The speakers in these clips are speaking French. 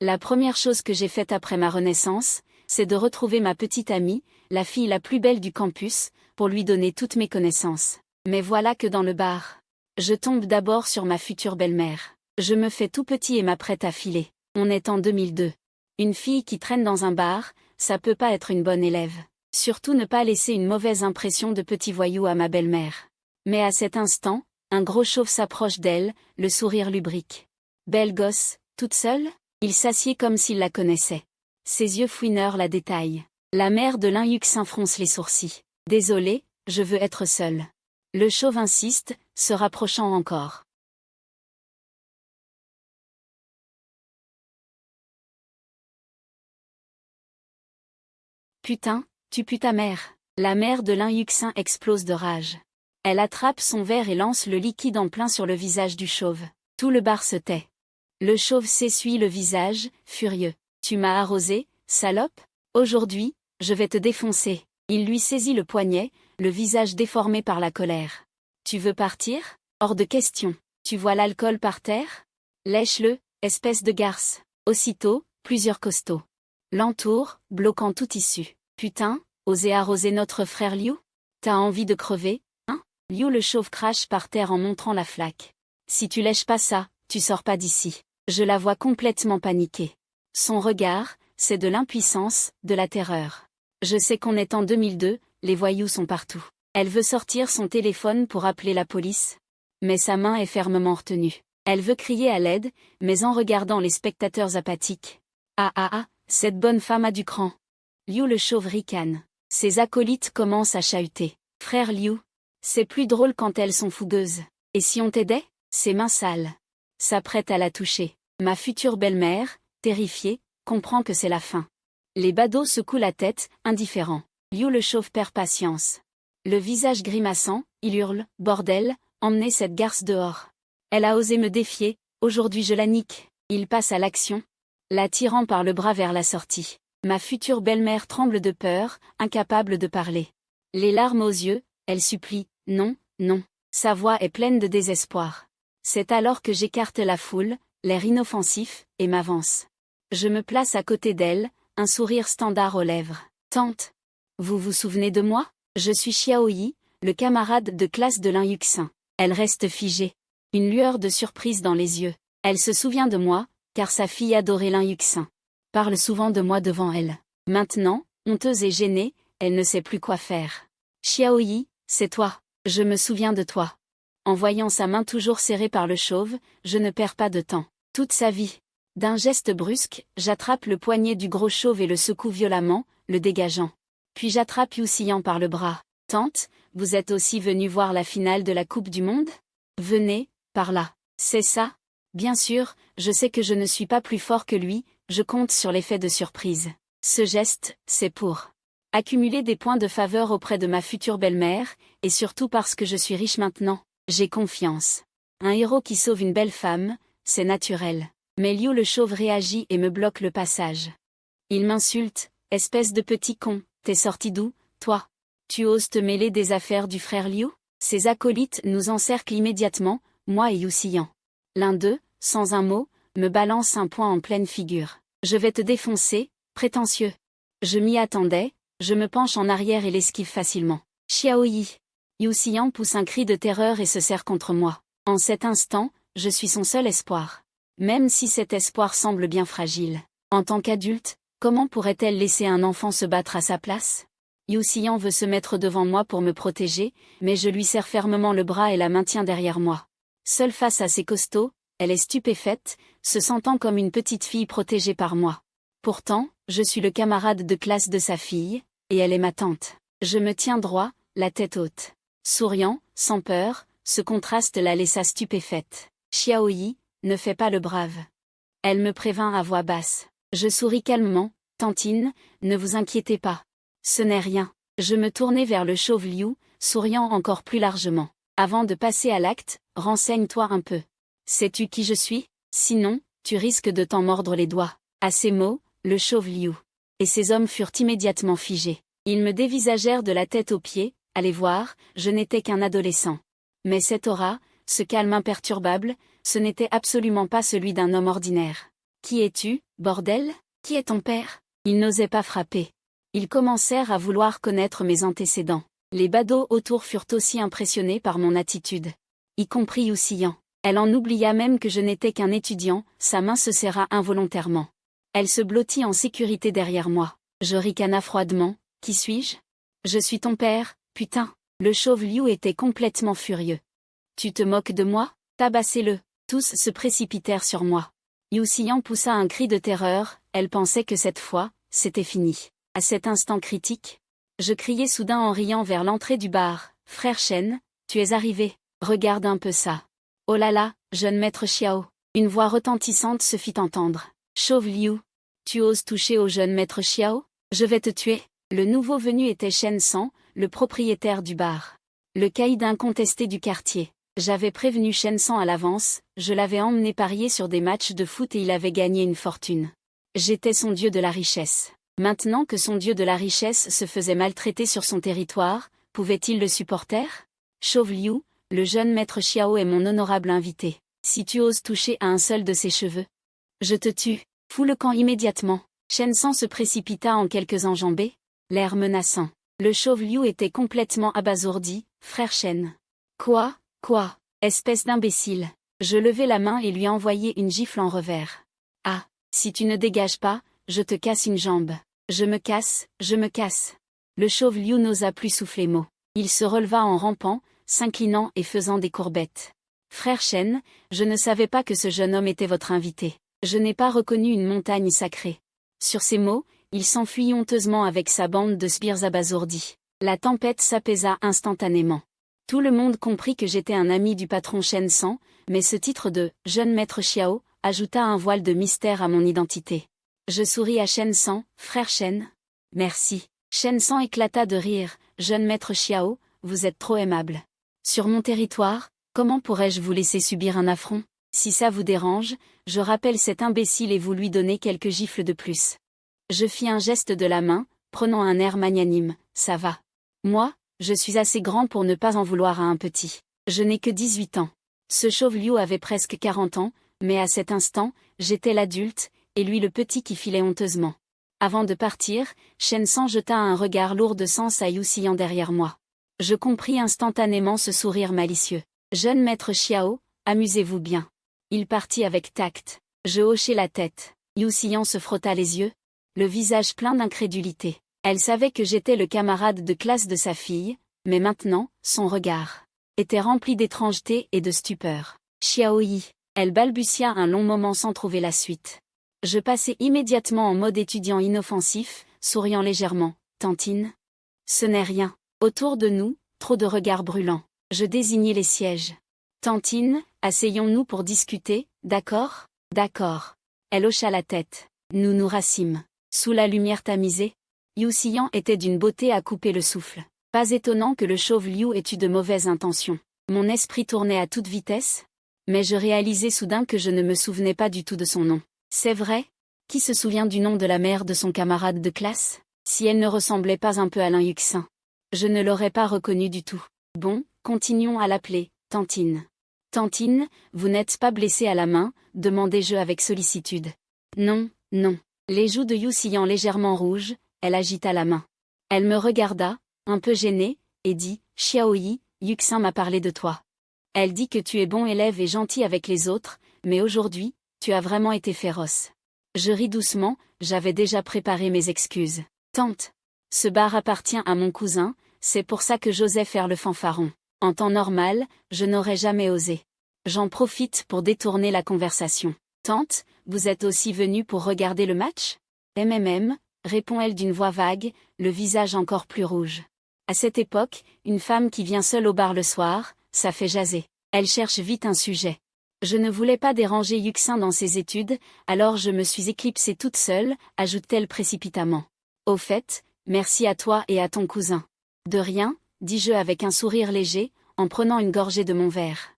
La première chose que j'ai faite après ma renaissance, c'est de retrouver ma petite amie, la fille la plus belle du campus, pour lui donner toutes mes connaissances. Mais voilà que dans le bar, je tombe d'abord sur ma future belle-mère. Je me fais tout petit et m'apprête à filer. On est en 2002. Une fille qui traîne dans un bar, ça peut pas être une bonne élève. Surtout ne pas laisser une mauvaise impression de petit voyou à ma belle-mère. Mais à cet instant, un gros chauve s'approche d'elle, le sourire lubrique. Belle gosse, toute seule? Il s'assied comme s'il la connaissait. Ses yeux fouineurs la détaillent. La mère de Lin Yuxin fronce les sourcils. Désolé, je veux être seule. Le chauve insiste, se rapprochant encore. Putain, tu pues ta mère. La mère de Lin Yuxin explose de rage. Elle attrape son verre et lance le liquide en plein sur le visage du chauve. Tout le bar se tait. Le chauve s'essuie le visage, furieux. Tu m'as arrosé, salope? Aujourd'hui, je vais te défoncer. Il lui saisit le poignet, le visage déformé par la colère. Tu veux partir? Hors de question. Tu vois l'alcool par terre? Lèche-le, espèce de garce. Aussitôt, plusieurs costauds l'entourent, bloquant toute issue. Putain, oser arroser notre frère Liu? T'as envie de crever, hein? Liu le chauve crache par terre en montrant la flaque. Si tu lèches pas ça, tu sors pas d'ici. Je la vois complètement paniquée. Son regard, c'est de l'impuissance, de la terreur. Je sais qu'on est en 2002, les voyous sont partout. Elle veut sortir son téléphone pour appeler la police. Mais sa main est fermement retenue. Elle veut crier à l'aide, mais en regardant les spectateurs apathiques. Ah ah ah, cette bonne femme a du cran. Liu le chauve ricane. Ses acolytes commencent à chahuter. Frère Liu, c'est plus drôle quand elles sont fougueuses. Et si on t'aidait? Ses mains sales s'apprête à la toucher. Ma future belle-mère, terrifiée, comprend que c'est la fin. Les badauds secouent la tête, indifférents. Liu le chauve perd patience. Le visage grimaçant, il hurle, bordel, emmenez cette garce dehors. Elle a osé me défier, aujourd'hui je la nique. Il passe à l'action, la tirant par le bras vers la sortie. Ma future belle-mère tremble de peur, incapable de parler. Les larmes aux yeux, elle supplie, non, non. Sa voix est pleine de désespoir. C'est alors que j'écarte la foule, l'air inoffensif, et m'avance. Je me place à côté d'elle, un sourire standard aux lèvres. Tante, vous vous souvenez de moi? Je suis Xiaoyi, le camarade de classe de Lin Yuxin. Elle reste figée. Une lueur de surprise dans les yeux. Elle se souvient de moi, car sa fille adorait Lin Yuxin. Parle souvent de moi devant elle. Maintenant, honteuse et gênée, elle ne sait plus quoi faire. Xiaoyi, c'est toi. Je me souviens de toi. En voyant sa main toujours serrée par le chauve, je ne perds pas de temps. Toute sa vie. D'un geste brusque, j'attrape le poignet du gros chauve et le secoue violemment, le dégageant. Puis j'attrape Yuxian par le bras. Tante, vous êtes aussi venue voir la finale de la Coupe du Monde? Venez, par là. C'est ça? Bien sûr, je sais que je ne suis pas plus fort que lui, je compte sur l'effet de surprise. Ce geste, c'est pour accumuler des points de faveur auprès de ma future belle-mère, et surtout parce que je suis riche maintenant, j'ai confiance. Un héros qui sauve une belle femme, c'est naturel. Mais Liu le chauve réagit et me bloque le passage. Il m'insulte, espèce de petit con, t'es sorti d'où, toi? Tu oses te mêler des affaires du frère Liu? Ses acolytes nous encerclent immédiatement, moi et Yuxian. L'un d'eux, sans un mot, me balance un poing en pleine figure. Je vais te défoncer, prétentieux. Je m'y attendais, je me penche en arrière et l'esquive facilement. Xiaoyi. Yuxian pousse un cri de terreur et se serre contre moi. En cet instant, je suis son seul espoir. Même si cet espoir semble bien fragile. En tant qu'adulte, comment pourrait-elle laisser un enfant se battre à sa place? Yuxian veut se mettre devant moi pour me protéger, mais je lui serre fermement le bras et la maintiens derrière moi. Seule face à ses costauds, elle est stupéfaite, se sentant comme une petite fille protégée par moi. Pourtant, je suis le camarade de classe de sa fille, et elle est ma tante. Je me tiens droit, la tête haute. Souriant, sans peur, ce contraste la laissa stupéfaite. Xiaoyi, ne fais pas le brave. Elle me prévint à voix basse. Je souris calmement, tantine, ne vous inquiétez pas. Ce n'est rien. Je me tournai vers le chauve Liu, souriant encore plus largement. Avant de passer à l'acte, renseigne-toi un peu. Sais-tu qui je suis? Sinon, tu risques de t'en mordre les doigts. À ces mots, le chauve Liu et ses hommes furent immédiatement figés. Ils me dévisagèrent de la tête aux pieds. Allez voir, je n'étais qu'un adolescent. Mais cette aura, ce calme imperturbable, ce n'était absolument pas celui d'un homme ordinaire. Qui es-tu, bordel? Qui est ton père? Ils n'osaient pas frapper. Ils commencèrent à vouloir connaître mes antécédents. Les badauds autour furent aussi impressionnés par mon attitude. Y compris Youssian. Elle en oublia même que je n'étais qu'un étudiant, sa main se serra involontairement. Elle se blottit en sécurité derrière moi. Je ricana froidement. Qui suis-je? Je suis ton père, putain. Le chauve Liu était complètement furieux. Tu te moques de moi? Tabassez-le. Tous se précipitèrent sur moi. Youssian poussa un cri de terreur, elle pensait que cette fois, c'était fini. À cet instant critique, je criai soudain en riant vers l'entrée du bar. Frère Shen, tu es arrivé. Regarde un peu ça. Oh là là, jeune maître Xiao. Une voix retentissante se fit entendre. Chauve Liu. Tu oses toucher au jeune maître Xiao? Je vais te tuer. Le nouveau venu était Shen San, le propriétaire du bar. Le caïd incontesté du quartier. J'avais prévenu Shen San à l'avance, je l'avais emmené parier sur des matchs de foot et il avait gagné une fortune. J'étais son dieu de la richesse. Maintenant que son dieu de la richesse se faisait maltraiter sur son territoire, pouvait-il le supporter? Chauve Liu, le jeune maître Xiao est mon honorable invité. Si tu oses toucher à un seul de ses cheveux, je te tue. Fous le camp immédiatement. Shen San se précipita en quelques enjambées, l'air menaçant. Le chauve Liu était complètement abasourdi. Frère Shen. Quoi? Espèce d'imbécile. Je levai la main et lui envoyai une gifle en revers. Ah, si tu ne dégages pas, je te casse une jambe. Je me casse. Le chauve Liu n'osa plus souffler mot. Il se releva en rampant, s'inclinant et faisant des courbettes. Frère Shen, je ne savais pas que ce jeune homme était votre invité. Je n'ai pas reconnu une montagne sacrée. Sur ces mots, il s'enfuit honteusement avec sa bande de sbires abasourdis. La tempête s'apaisa instantanément. Tout le monde comprit que j'étais un ami du patron Shen San, mais ce titre de « jeune maître Xiao » ajouta un voile de mystère à mon identité. Je souris à Shen San, frère Shen. Merci. Shen San éclata de rire. Jeune maître Xiao, vous êtes trop aimable. Sur mon territoire, comment pourrais-je vous laisser subir un affront? Si ça vous dérange, je rappelle cet imbécile et vous lui donnez quelques gifles de plus. Je fis un geste de la main, prenant un air magnanime. Ça va. Moi, je suis assez grand pour ne pas en vouloir à un petit. Je n'ai que 18 ans. Ce chauve Liu avait presque 40 ans, mais à cet instant, j'étais l'adulte, et lui le petit qui filait honteusement. Avant de partir, Shen San jeta un regard lourd de sens à Youssian derrière moi. Je compris instantanément ce sourire malicieux. Jeune maître Xiao, amusez-vous bien. Il partit avec tact. Je hochai la tête. Youssian se frotta les yeux, le visage plein d'incrédulité. Elle savait que j'étais le camarade de classe de sa fille, mais maintenant, son regard était rempli d'étrangeté et de stupeur. Xiao Yi. Elle balbutia un long moment sans trouver la suite. Je passai immédiatement en mode étudiant inoffensif, souriant légèrement. Tantine? Ce n'est rien. Autour de nous, trop de regards brûlants. Je désignai les sièges. Tantine, asseyons-nous pour discuter, d'accord? D'accord. Elle hocha la tête. Nous nous rassîmes. Sous la lumière tamisée, Youssian était d'une beauté à couper le souffle. Pas étonnant que le chauve Liu ait eu de mauvaises intentions. Mon esprit tournait à toute vitesse, mais je réalisai soudain que je ne me souvenais pas du tout de son nom. C'est vrai? Qui se souvient du nom de la mère de son camarade de classe? Si elle ne ressemblait pas un peu à Lin Yuxin, je ne l'aurais pas reconnue du tout. Bon, continuons à l'appeler Tantine. Tantine, vous n'êtes pas blessée à la main? Demandai-je avec sollicitude. Non. Les joues de Youssian légèrement rouges, elle agita la main. Elle me regarda, un peu gênée, et dit, Xiao Yi, Yuxin m'a parlé de toi. Elle dit que tu es bon élève et gentil avec les autres, mais aujourd'hui, tu as vraiment été féroce. Je ris doucement, j'avais déjà préparé mes excuses. Tante. Ce bar appartient à mon cousin, c'est pour ça que j'osais faire le fanfaron. En temps normal, je n'aurais jamais osé. J'en profite pour détourner la conversation. Tante, vous êtes aussi venue pour regarder le match? Répond-elle d'une voix vague, le visage encore plus rouge. À cette époque, une femme qui vient seule au bar le soir, ça fait jaser. Elle cherche vite un sujet. Je ne voulais pas déranger Yuxin dans ses études, alors je me suis éclipsée toute seule, ajoute-t-elle précipitamment. Au fait, merci à toi et à ton cousin. De rien, dis-je avec un sourire léger, en prenant une gorgée de mon verre.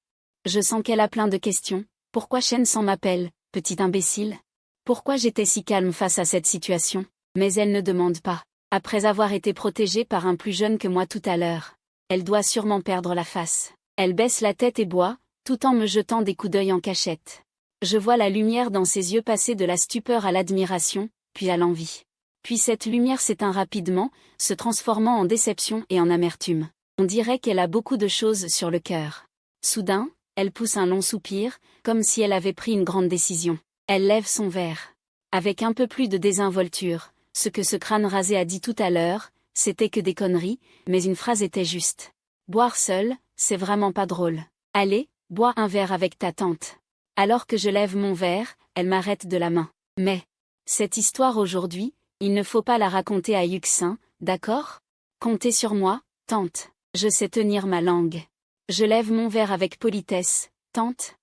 Je sens qu'elle a plein de questions. Pourquoi Shen San m'appelle, petit imbécile? Pourquoi j'étais si calme face à cette situation? Mais elle ne demande pas. Après avoir été protégée par un plus jeune que moi tout à l'heure, elle doit sûrement perdre la face. Elle baisse la tête et boit, tout en me jetant des coups d'œil en cachette. Je vois la lumière dans ses yeux passer de la stupeur à l'admiration, puis à l'envie. Puis cette lumière s'éteint rapidement, se transformant en déception et en amertume. On dirait qu'elle a beaucoup de choses sur le cœur. Soudain, elle pousse un long soupir, comme si elle avait pris une grande décision. Elle lève son verre. Avec un peu plus de désinvolture, ce que ce crâne rasé a dit tout à l'heure, c'était que des conneries, mais une phrase était juste. Boire seul, c'est vraiment pas drôle. Allez, bois un verre avec ta tante. Alors que je lève mon verre, elle m'arrête de la main. Mais, cette histoire aujourd'hui, il ne faut pas la raconter à Yuxin, d'accord? Comptez sur moi, tante. Je sais tenir ma langue. Je lève mon verre avec politesse, tante.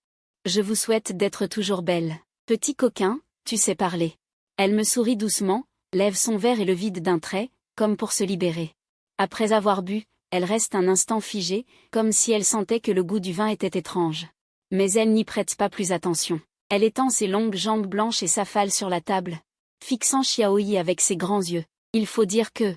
Je vous souhaite d'être toujours belle. Petit coquin, tu sais parler. Elle me sourit doucement, lève son verre et le vide d'un trait, comme pour se libérer. Après avoir bu, elle reste un instant figée, comme si elle sentait que le goût du vin était étrange. Mais elle n'y prête pas plus attention. Elle étend ses longues jambes blanches et s'affale sur la table, fixant Xiaoyi avec ses grands yeux. Il faut dire que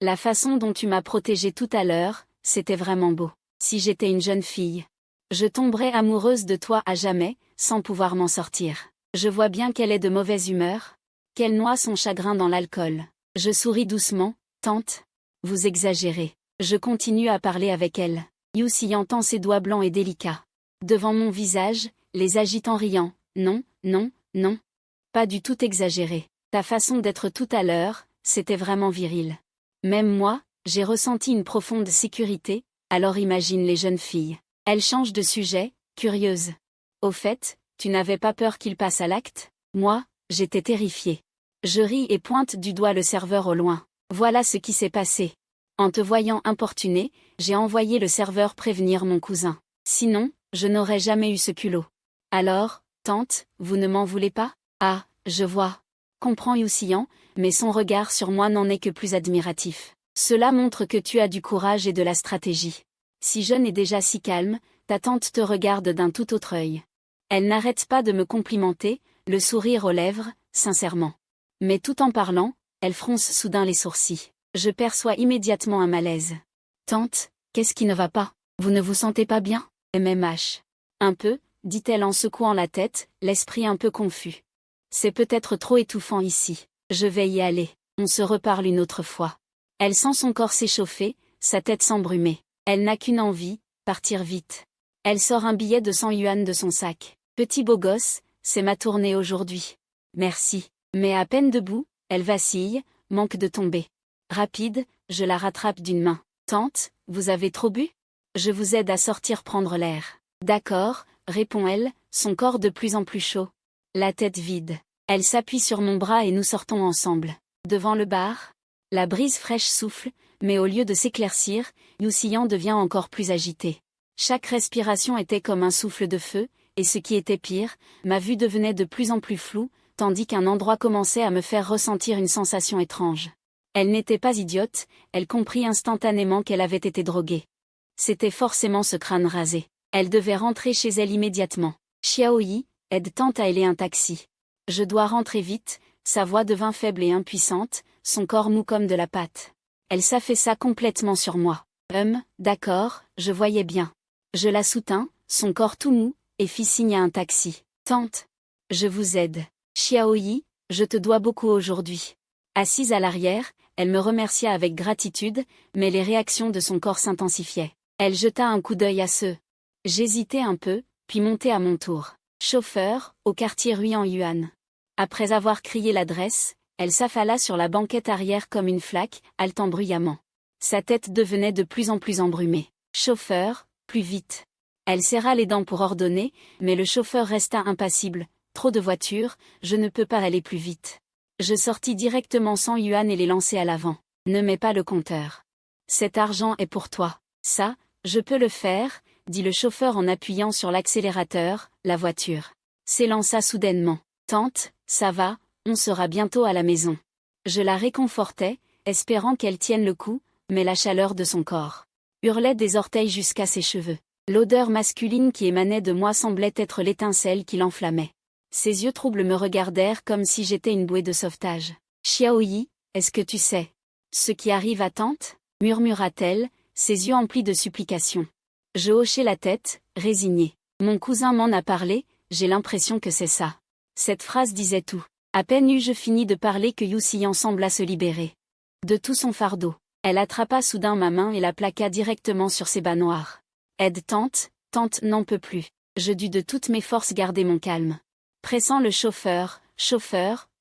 la façon dont tu m'as protégée tout à l'heure, c'était vraiment beau. Si j'étais une jeune fille, je tomberais amoureuse de toi à jamais, sans pouvoir m'en sortir. Je vois bien qu'elle est de mauvaise humeur, qu'elle noie son chagrin dans l'alcool. Je souris doucement, tante. Vous exagérez. Je continue à parler avec elle. Yuxi entend ses doigts blancs et délicats devant mon visage, les agite en riant. Non, non, non. Pas du tout exagéré. Ta façon d'être tout à l'heure, c'était vraiment viril. Même moi, j'ai ressenti une profonde sécurité, alors imagine les jeunes filles. Elle change de sujet, curieuse. Au fait, tu n'avais pas peur qu'il passe à l'acte? Moi, j'étais terrifiée. Je ris et pointe du doigt le serveur au loin. Voilà ce qui s'est passé. En te voyant importuné, j'ai envoyé le serveur prévenir mon cousin. Sinon, je n'aurais jamais eu ce culot. Alors, tante, vous ne m'en voulez pas? Ah, je vois. Comprend Yuxian, mais son regard sur moi n'en est que plus admiratif. Cela montre que tu as du courage et de la stratégie. Si jeune et déjà si calme, ta tante te regarde d'un tout autre œil. Elle n'arrête pas de me complimenter, le sourire aux lèvres, sincèrement. Mais tout en parlant, elle fronce soudain les sourcils. Je perçois immédiatement un malaise. Tante, qu'est-ce qui ne va pas? Vous ne vous sentez pas bien? MMH. Un peu, dit-elle en secouant la tête, l'esprit un peu confus. C'est peut-être trop étouffant ici. Je vais y aller. On se reparle une autre fois. Elle sent son corps s'échauffer, sa tête s'embrumer. Elle n'a qu'une envie, partir vite. Elle sort un billet de 100 yuan de son sac. Petit beau gosse, c'est ma tournée aujourd'hui. Merci. Mais à peine debout, elle vacille, manque de tomber. Rapide, je la rattrape d'une main. Tante, vous avez trop bu? Je vous aide à sortir prendre l'air. D'accord, répond-elle, son corps de plus en plus chaud. La tête vide. Elle s'appuie sur mon bras et nous sortons ensemble. Devant le bar, la brise fraîche souffle, mais au lieu de s'éclaircir, Yuxian devient encore plus agité. Chaque respiration était comme un souffle de feu, et ce qui était pire, ma vue devenait de plus en plus floue, tandis qu'un endroit commençait à me faire ressentir une sensation étrange. Elle n'était pas idiote, elle comprit instantanément qu'elle avait été droguée. C'était forcément ce crâne rasé. Elle devait rentrer chez elle immédiatement. Xiaoyi, aide tante à héler un taxi. Je dois rentrer vite, sa voix devint faible et impuissante, son corps mou comme de la pâte. Elle s'affaissa complètement sur moi. D'accord, je voyais bien. Je la soutins, son corps tout mou, et fis signe à un taxi. Tante, je vous aide. Xiaoyi, je te dois beaucoup aujourd'hui. Assise à l'arrière, elle me remercia avec gratitude, mais les réactions de son corps s'intensifiaient. Elle jeta un coup d'œil à ceux. J'hésitai un peu, puis montai à mon tour. Chauffeur, au quartier Ruyan-Yuan. Après avoir crié l'adresse, elle s'affala sur la banquette arrière comme une flaque, haletant bruyamment. Sa tête devenait de plus en plus embrumée. Chauffeur, plus vite. Elle serra les dents pour ordonner, mais le chauffeur resta impassible. Trop de voitures, je ne peux pas aller plus vite. Je sortis directement 100 yuan et les lançai à l'avant. Ne mets pas le compteur. Cet argent est pour toi. Ça, je peux le faire, dit le chauffeur en appuyant sur l'accélérateur. La voiture s'élança soudainement. Tante, ça va, on sera bientôt à la maison. Je la réconfortai, espérant qu'elle tienne le coup, mais la chaleur de son corps hurlait des orteils jusqu'à ses cheveux. L'odeur masculine qui émanait de moi semblait être l'étincelle qui l'enflammait. Ses yeux troubles me regardèrent comme si j'étais une bouée de sauvetage. Xiaoyi, est-ce que tu sais ce qui arrive à tante? Murmura-t-elle, ses yeux emplis de supplication. Je hochai la tête, résignée. Mon cousin m'en a parlé, j'ai l'impression que c'est ça. Cette phrase disait tout. À peine eus-je fini de parler que Yu Xian sembla se libérer de tout son fardeau. Elle attrapa soudain ma main et la plaqua directement sur ses bas noirs. Aide tante, tante n'en peut plus. Je dus de toutes mes forces garder mon calme. Pressant le chauffeur,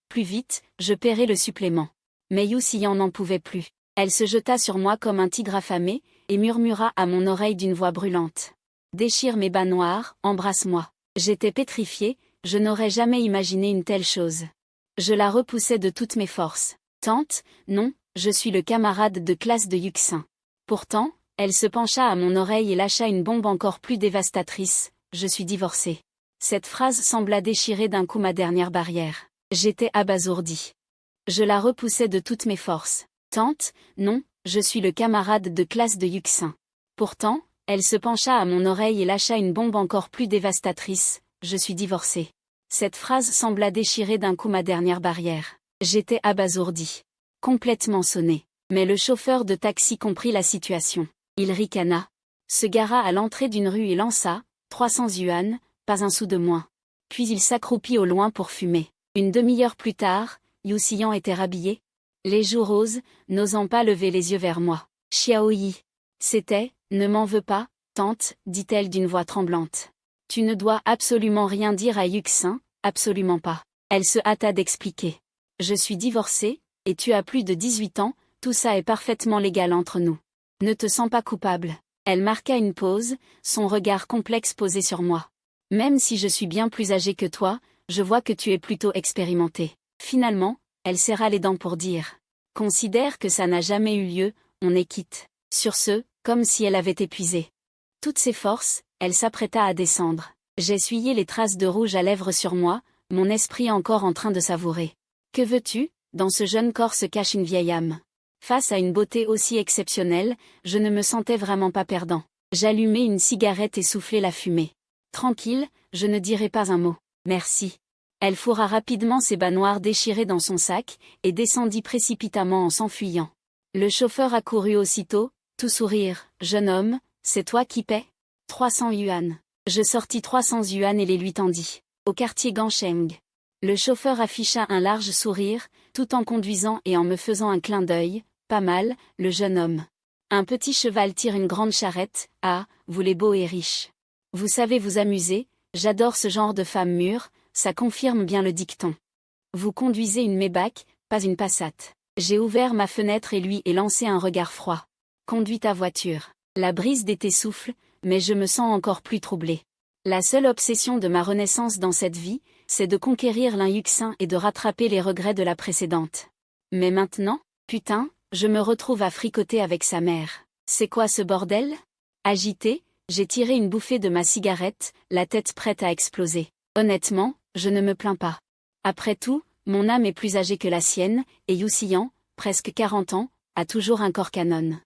plus vite, je paierai le supplément. Mais Yu Xian n'en pouvait plus. Elle se jeta sur moi comme un tigre affamé, et murmura à mon oreille d'une voix brûlante. Déchire mes bas noirs, embrasse-moi. J'étais pétrifiée, je n'aurais jamais imaginé une telle chose. Je la repoussai de toutes mes forces. Tante, non, je suis le camarade de classe de Yuxin. Pourtant, elle se pencha à mon oreille et lâcha une bombe encore plus dévastatrice, je suis divorcée. Cette phrase sembla déchirer d'un coup ma dernière barrière. J'étais abasourdie. Je la repoussai de toutes mes forces. Tante, non, je suis le camarade de classe de Yuxin. Pourtant, elle se pencha à mon oreille et lâcha une bombe encore plus dévastatrice, je suis divorcée. Cette phrase sembla déchirer d'un coup ma dernière barrière. J'étais abasourdie. Complètement sonnée. Mais le chauffeur de taxi comprit la situation. Il ricana. Se gara à l'entrée d'une rue et lança, 300 yuan, pas un sou de moins. Puis il s'accroupit au loin pour fumer. Une demi-heure plus tard, Yu Xian était rhabillé. Les joues roses, n'osant pas lever les yeux vers moi. Xiaoyi. C'était, ne m'en veux pas, tante, dit-elle d'une voix tremblante. Tu ne dois absolument rien dire à Yuxin, absolument pas. Elle se hâta d'expliquer. Je suis divorcée, et tu as plus de 18 ans, tout ça est parfaitement légal entre nous. Ne te sens pas coupable. Elle marqua une pause, son regard complexe posé sur moi. Même si je suis bien plus âgée que toi, je vois que tu es plutôt expérimentée. Finalement, elle serra les dents pour dire. Considère que ça n'a jamais eu lieu, on est quitte. Sur ce, comme si elle avait épuisé toutes ses forces, elle s'apprêta à descendre. J'essuyai les traces de rouge à lèvres sur moi, mon esprit encore en train de savourer. Que veux-tu? Dans ce jeune corps se cache une vieille âme. Face à une beauté aussi exceptionnelle, je ne me sentais vraiment pas perdant. J'allumai une cigarette et soufflai la fumée. Tranquille, je ne dirai pas un mot. Merci. Elle fourra rapidement ses bas noirs déchirés dans son sac, et descendit précipitamment en s'enfuyant. Le chauffeur accourut aussitôt, tout sourire. Jeune homme, c'est toi qui paies? 300 yuan. Je sortis 300 yuan et les lui tendis. Au quartier Gansheng. Le chauffeur afficha un large sourire, tout en conduisant et en me faisant un clin d'œil. Pas mal, le jeune homme. Un petit cheval tire une grande charrette. Ah, vous les beaux et riches. Vous savez vous amuser, j'adore ce genre de femme mûre, ça confirme bien le dicton. Vous conduisez une Maybach, pas une Passat. J'ai ouvert ma fenêtre et lui ai lancé un regard froid. Conduis ta voiture. La brise d'été souffle, mais je me sens encore plus troublée. La seule obsession de ma renaissance dans cette vie, c'est de conquérir l'un Yuxin et de rattraper les regrets de la précédente. Mais maintenant, putain, je me retrouve à fricoter avec sa mère. C'est quoi ce bordel? Agitée, j'ai tiré une bouffée de ma cigarette, la tête prête à exploser. Honnêtement, je ne me plains pas. Après tout, mon âme est plus âgée que la sienne, et Yu Xian, presque 40 ans, a toujours un corps canon.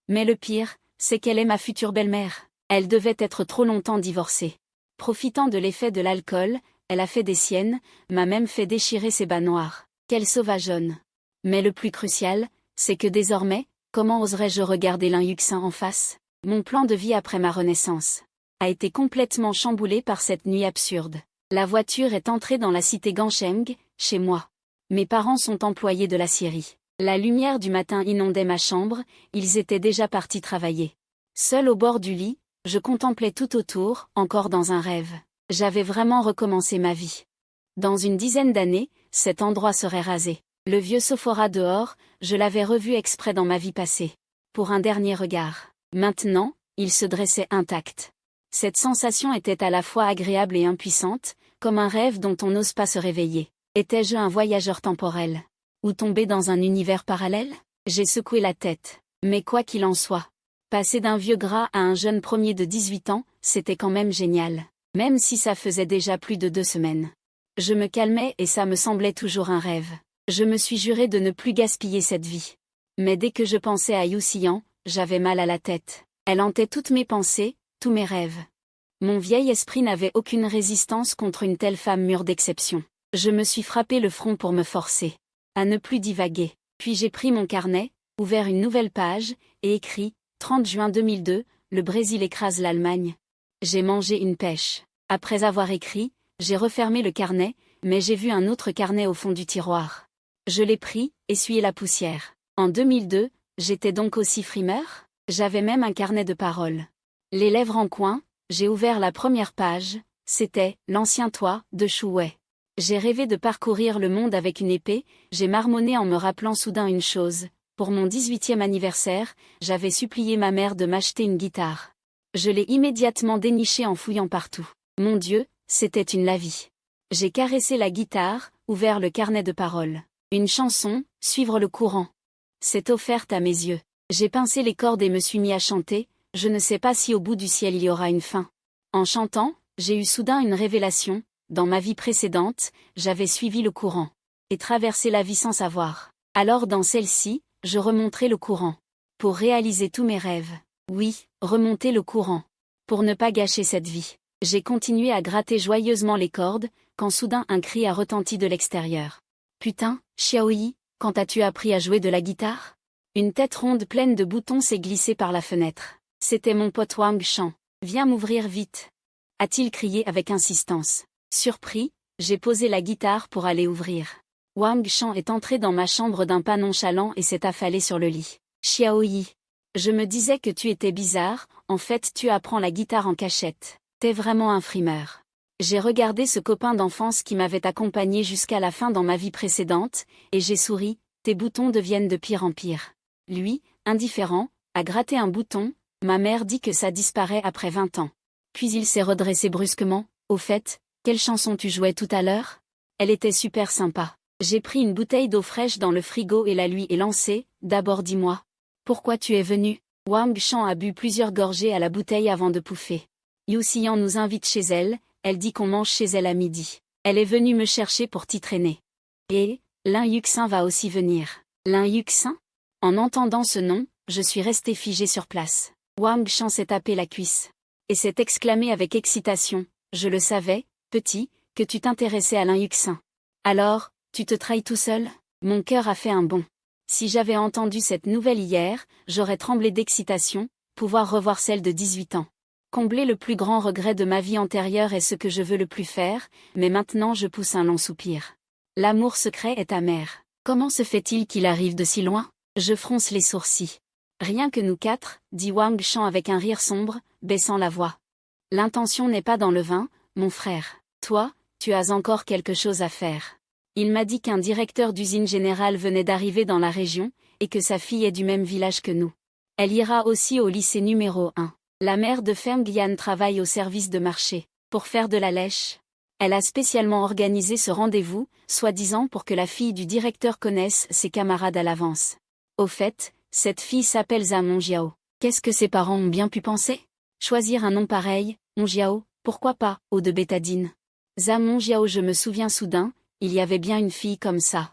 Mais le pire, c'est qu'elle est ma future belle-mère. Elle devait être trop longtemps divorcée. Profitant de l'effet de l'alcool, elle a fait des siennes, m'a même fait déchirer ses bas noirs. Quelle sauvageonne. Mais le plus crucial, c'est que désormais, comment oserais-je regarder l'un Yuxin en face? Mon plan de vie après ma renaissance a été complètement chamboulé par cette nuit absurde. La voiture est entrée dans la cité Gansheng, chez moi. Mes parents sont employés de la scierie. La lumière du matin inondait ma chambre, ils étaient déjà partis travailler. Seul au bord du lit, je contemplais tout autour, encore dans un rêve. J'avais vraiment recommencé ma vie. Dans une dizaine d'années, cet endroit serait rasé. Le vieux Sophora dehors, je l'avais revu exprès dans ma vie passée. Pour un dernier regard. Maintenant, il se dressait intact. Cette sensation était à la fois agréable et impuissante, comme un rêve dont on n'ose pas se réveiller. Étais-je un voyageur temporel? Ou tombé dans un univers parallèle? J'ai secoué la tête. Mais quoi qu'il en soit, passer d'un vieux gras à un jeune premier de 18 ans, c'était quand même génial. Même si ça faisait déjà plus de 2 semaines. Je me calmais et ça me semblait toujours un rêve. Je me suis juré de ne plus gaspiller cette vie. Mais dès que je pensais à Yu Xian, j'avais mal à la tête. Elle hantait toutes mes pensées, tous mes rêves. Mon vieil esprit n'avait aucune résistance contre une telle femme mûre d'exception. Je me suis frappé le front pour me forcer à ne plus divaguer. Puis j'ai pris mon carnet, ouvert une nouvelle page, et écrit « 30 juin 2002, le Brésil écrase l'Allemagne ». J'ai mangé une pêche. Après avoir écrit, J'ai refermé le carnet, mais j'ai vu un autre carnet au fond du tiroir. Je l'ai pris, essuyé la poussière. En 2002, j'étais donc aussi frimeur? J'avais même un carnet de paroles. Les lèvres en coin, j'ai ouvert la première page, c'était « L'ancien toit » de Chouet. J'ai rêvé de parcourir le monde avec une épée, j'ai marmonné en me rappelant soudain une chose. Pour mon 18e anniversaire, j'avais supplié ma mère de m'acheter une guitare. Je l'ai immédiatement dénichée en fouillant partout. Mon Dieu, c'était une lavie. J'ai caressé la guitare, ouvert le carnet de paroles. Une chanson, suivre le courant. C'est offerte à mes yeux. J'ai pincé les cordes et me suis mis à chanter, je ne sais pas si au bout du ciel il y aura une fin. En chantant, j'ai eu soudain une révélation, dans ma vie précédente, j'avais suivi le courant. Et traversé la vie sans savoir. Alors dans celle-ci, je remonterai le courant. Pour réaliser tous mes rêves. Oui, remonter le courant. Pour ne pas gâcher cette vie. J'ai continué à gratter joyeusement les cordes, quand soudain un cri a retenti de l'extérieur. Putain, Xiaoyi, quand as-tu appris à jouer de la guitare? Une tête ronde pleine de boutons s'est glissée par la fenêtre. C'était mon pote Wang Shan. Viens m'ouvrir vite. A-t-il crié avec insistance. Surpris, j'ai posé la guitare pour aller ouvrir. Wang Shan est entré dans ma chambre d'un pas nonchalant et s'est affalé sur le lit. Xiaoyi. Je me disais que tu étais bizarre, en fait tu apprends la guitare en cachette. T'es vraiment un frimeur. J'ai regardé ce copain d'enfance qui m'avait accompagné jusqu'à la fin dans ma vie précédente, et j'ai souri, tes boutons deviennent de pire en pire. Lui, indifférent, a gratté un bouton, ma mère dit que ça disparaît après 20 ans. Puis il s'est redressé brusquement, au fait, quelle chanson tu jouais tout à l'heure? Elle était super sympa. J'ai pris une bouteille d'eau fraîche dans le frigo et la lui ai lancée, d'abord dis-moi. Pourquoi tu es venu? Wang Shan a bu plusieurs gorgées à la bouteille avant de pouffer. Yu Xian nous invite chez elle, elle dit qu'on mange chez elle à midi. Elle est venue me chercher pour t'y traîner. Et, Lin Yuxin va aussi venir. Lin Yuxin? En entendant ce nom, je suis resté figé sur place. Wang Shan s'est tapé la cuisse. Et s'est exclamé avec excitation, je le savais, petit, que tu t'intéressais à Lin Yuxin. Alors, tu te trahis tout seul? Mon cœur a fait un bond. Si j'avais entendu cette nouvelle hier, j'aurais tremblé d'excitation, pouvoir revoir celle de 18 ans. Combler le plus grand regret de ma vie antérieure est ce que je veux le plus faire, mais maintenant je pousse un long soupir. L'amour secret est amer. Comment se fait-il qu'il arrive de si loin? Je fronce les sourcils. Rien que nous quatre, dit Wang Shan avec un rire sombre, baissant la voix. L'intention n'est pas dans le vin, mon frère. Toi, tu as encore quelque chose à faire. Il m'a dit qu'un directeur d'usine générale venait d'arriver dans la région, et que sa fille est du même village que nous. Elle ira aussi au lycée numéro 1. La mère de Feng Yan travaille au service de marché, pour faire de la lèche. Elle a spécialement organisé ce rendez-vous, soi-disant pour que la fille du directeur connaisse ses camarades à l'avance. Au fait, cette fille s'appelle Zha Monjiao. Qu'est-ce que ses parents ont bien pu penser? Choisir un nom pareil, Monjiao, pourquoi pas, eau de bétadine. Zha Monjiao, je me souviens soudain, il y avait bien une fille comme ça.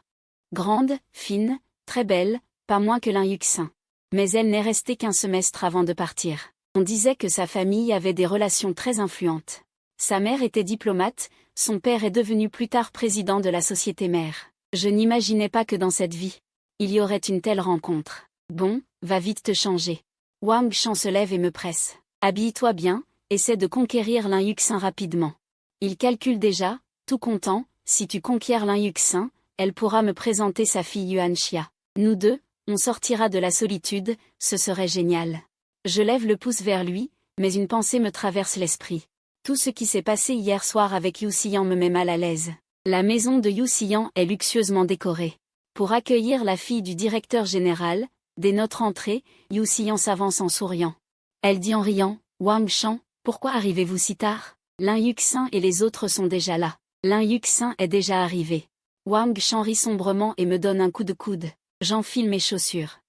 Grande, fine, très belle, pas moins que Lin Yuxin. Mais elle n'est restée qu'un semestre avant de partir. On disait que sa famille avait des relations très influentes. Sa mère était diplomate, son père est devenu plus tard président de la société mère. Je n'imaginais pas que dans cette vie, il y aurait une telle rencontre. Bon, va vite te changer. Wang Shan se lève et me presse. Habille-toi bien, essaie de conquérir Lin Yuxin rapidement. Il calcule déjà, tout content, si tu conquiers Lin Yuxin, elle pourra me présenter sa fille Yuan Xia. Nous deux, on sortira de la solitude, ce serait génial. Je lève le pouce vers lui, mais une pensée me traverse l'esprit. Tout ce qui s'est passé hier soir avec Yu Xian me met mal à l'aise. La maison de Yu Xian est luxueusement décorée. Pour accueillir la fille du directeur général, dès notre entrée, Yu Xian s'avance en souriant. Elle dit en riant, Wang Shan, pourquoi arrivez-vous si tard? Lin Yuxin et les autres sont déjà là. Lin Yuxin est déjà arrivé. Wang Shan rit sombrement et me donne un coup de coude. J'enfile mes chaussures.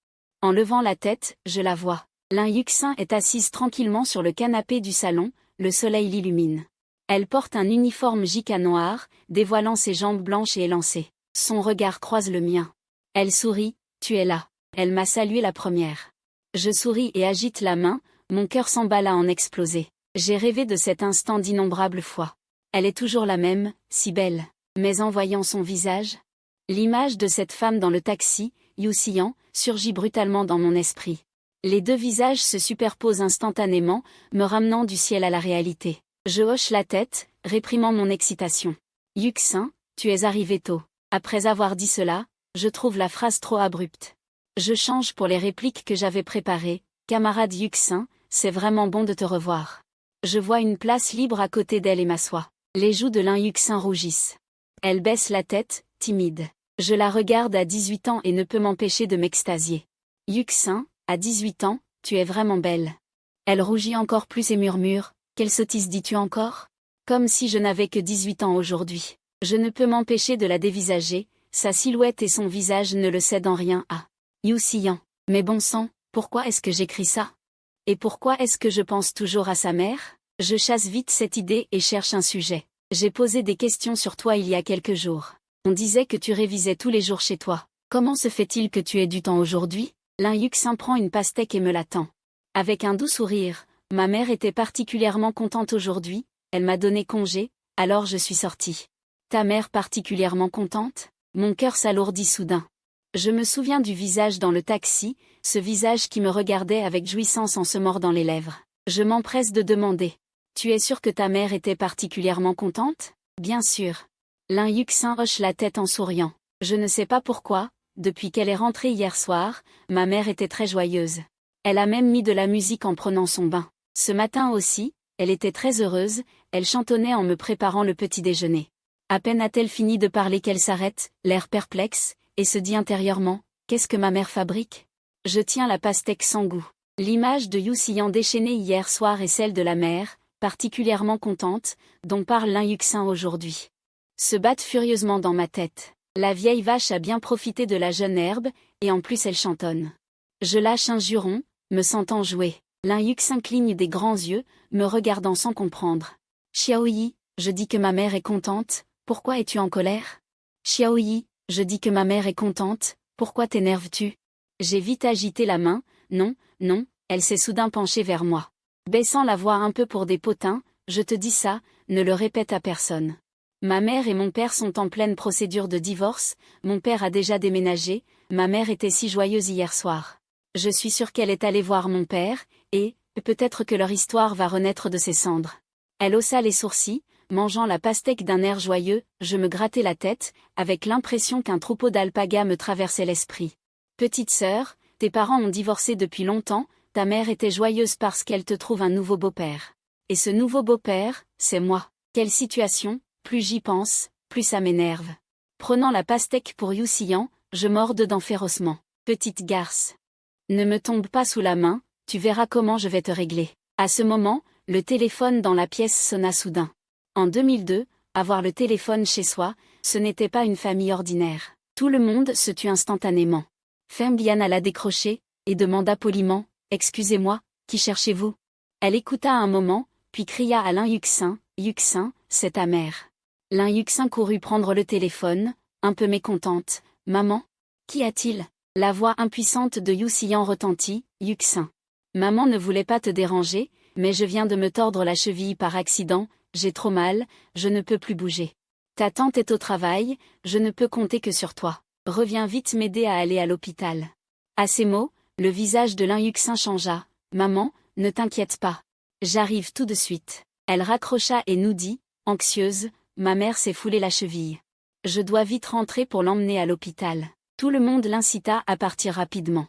En levant la tête, je la vois. Lin Yuxin est assise tranquillement sur le canapé du salon, le soleil l'illumine. Elle porte un uniforme gica noir, dévoilant ses jambes blanches et élancées. Son regard croise le mien. Elle sourit, tu es là. Elle m'a salué la première. Je souris et agite la main, mon cœur s'emballe à en exploser. J'ai rêvé de cet instant d'innombrables fois. Elle est toujours la même, si belle. Mais en voyant son visage, l'image de cette femme dans le taxi, Yu Xian, surgit brutalement dans mon esprit. Les deux visages se superposent instantanément, me ramenant du ciel à la réalité. Je hoche la tête, réprimant mon excitation. Yuxin, tu es arrivé tôt. Après avoir dit cela, je trouve la phrase trop abrupte. Je change pour les répliques que j'avais préparées. Camarade Yuxin, c'est vraiment bon de te revoir. Je vois une place libre à côté d'elle et m'assois. Les joues de Lin Yuxin rougissent. Elle baisse la tête, timide. Je la regarde à 18 ans et ne peux m'empêcher de m'extasier. Yuxin, à 18 ans, tu es vraiment belle. Elle rougit encore plus et murmure, quelle sottise dis-tu encore? Comme si je n'avais que 18 ans aujourd'hui. Je ne peux m'empêcher de la dévisager, sa silhouette et son visage ne le cèdent en rien à Yu Xiyan. Mais bon sang, pourquoi est-ce que j'écris ça? Et pourquoi est-ce que je pense toujours à sa mère? Je chasse vite cette idée et cherche un sujet. J'ai posé des questions sur toi il y a quelques jours. On disait que tu révisais tous les jours chez toi. Comment se fait-il que tu aies du temps aujourd'hui? Lin Yuxin prend une pastèque et me la tend. Avec un doux sourire, ma mère était particulièrement contente aujourd'hui, elle m'a donné congé, alors je suis sortie. Ta mère particulièrement contente? Mon cœur s'alourdit soudain. Je me souviens du visage dans le taxi, ce visage qui me regardait avec jouissance en se mordant les lèvres. Je m'empresse de demander. Tu es sûre que ta mère était particulièrement contente? Bien sûr. Lin Yuxin hoche la tête en souriant. Je ne sais pas pourquoi, depuis qu'elle est rentrée hier soir, ma mère était très joyeuse. Elle a même mis de la musique en prenant son bain. Ce matin aussi, elle était très heureuse, elle chantonnait en me préparant le petit déjeuner. À peine a-t-elle fini de parler qu'elle s'arrête, l'air perplexe, et se dit intérieurement, qu'est-ce que ma mère fabrique? Je tiens la pastèque sans goût. L'image de Yu Xiyan déchaînée hier soir est celle de la mère, particulièrement contente, dont parle Lin Yuxin aujourd'hui. Se battent furieusement dans ma tête. La vieille vache a bien profité de la jeune herbe, et en plus elle chantonne. Je lâche un juron, me sentant jouer. Lin Yuxin cligne des grands yeux, me regardant sans comprendre. Xiaoyi, je dis que ma mère est contente, pourquoi es-tu en colère? Xiaoyi, je dis que ma mère est contente, pourquoi t'énerves-tu? J'ai vite agité la main, non, non, elle s'est soudain penchée vers moi. Baissant la voix un peu pour des potins, je te dis ça, ne le répète à personne. Ma mère et mon père sont en pleine procédure de divorce, mon père a déjà déménagé, ma mère était si joyeuse hier soir. Je suis sûre qu'elle est allée voir mon père, et, peut-être que leur histoire va renaître de ses cendres. Elle haussa les sourcils, mangeant la pastèque d'un air joyeux, je me grattais la tête, avec l'impression qu'un troupeau d'alpagas me traversait l'esprit. Petite sœur, tes parents ont divorcé depuis longtemps, ta mère était joyeuse parce qu'elle te trouve un nouveau beau-père. Et ce nouveau beau-père, c'est moi. Quelle situation, plus j'y pense, plus ça m'énerve. Prenant la pastèque pour Yu Xiyan, je mords dedans férocement. Petite garce. Ne me tombe pas sous la main, tu verras comment je vais te régler. À ce moment, le téléphone dans la pièce sonna soudain. En 2002, avoir le téléphone chez soi, ce n'était pas une famille ordinaire. Tout le monde se tut instantanément. Feng Bian alla décrocher, et demanda poliment, « Excusez-moi, qui cherchez-vous » Elle écouta un moment, puis cria à Lin Yuxin, « Yuxin, c'est ta mère. » Lin Yuxin courut prendre le téléphone, un peu mécontente, « Maman? Qu'y a-t-il » La voix impuissante de Yu Xiyan retentit, « Yuxin. Maman ne voulait pas te déranger, mais je viens de me tordre la cheville par accident, j'ai trop mal, je ne peux plus bouger. Ta tante est au travail, je ne peux compter que sur toi. Reviens vite m'aider à aller à l'hôpital. » À ces mots, le visage de Lin Yuxin changea. « Maman, ne t'inquiète pas. J'arrive tout de suite. » Elle raccrocha et nous dit, anxieuse, « Ma mère s'est foulée la cheville. Je dois vite rentrer pour l'emmener à l'hôpital. » Tout le monde l'incita à partir rapidement.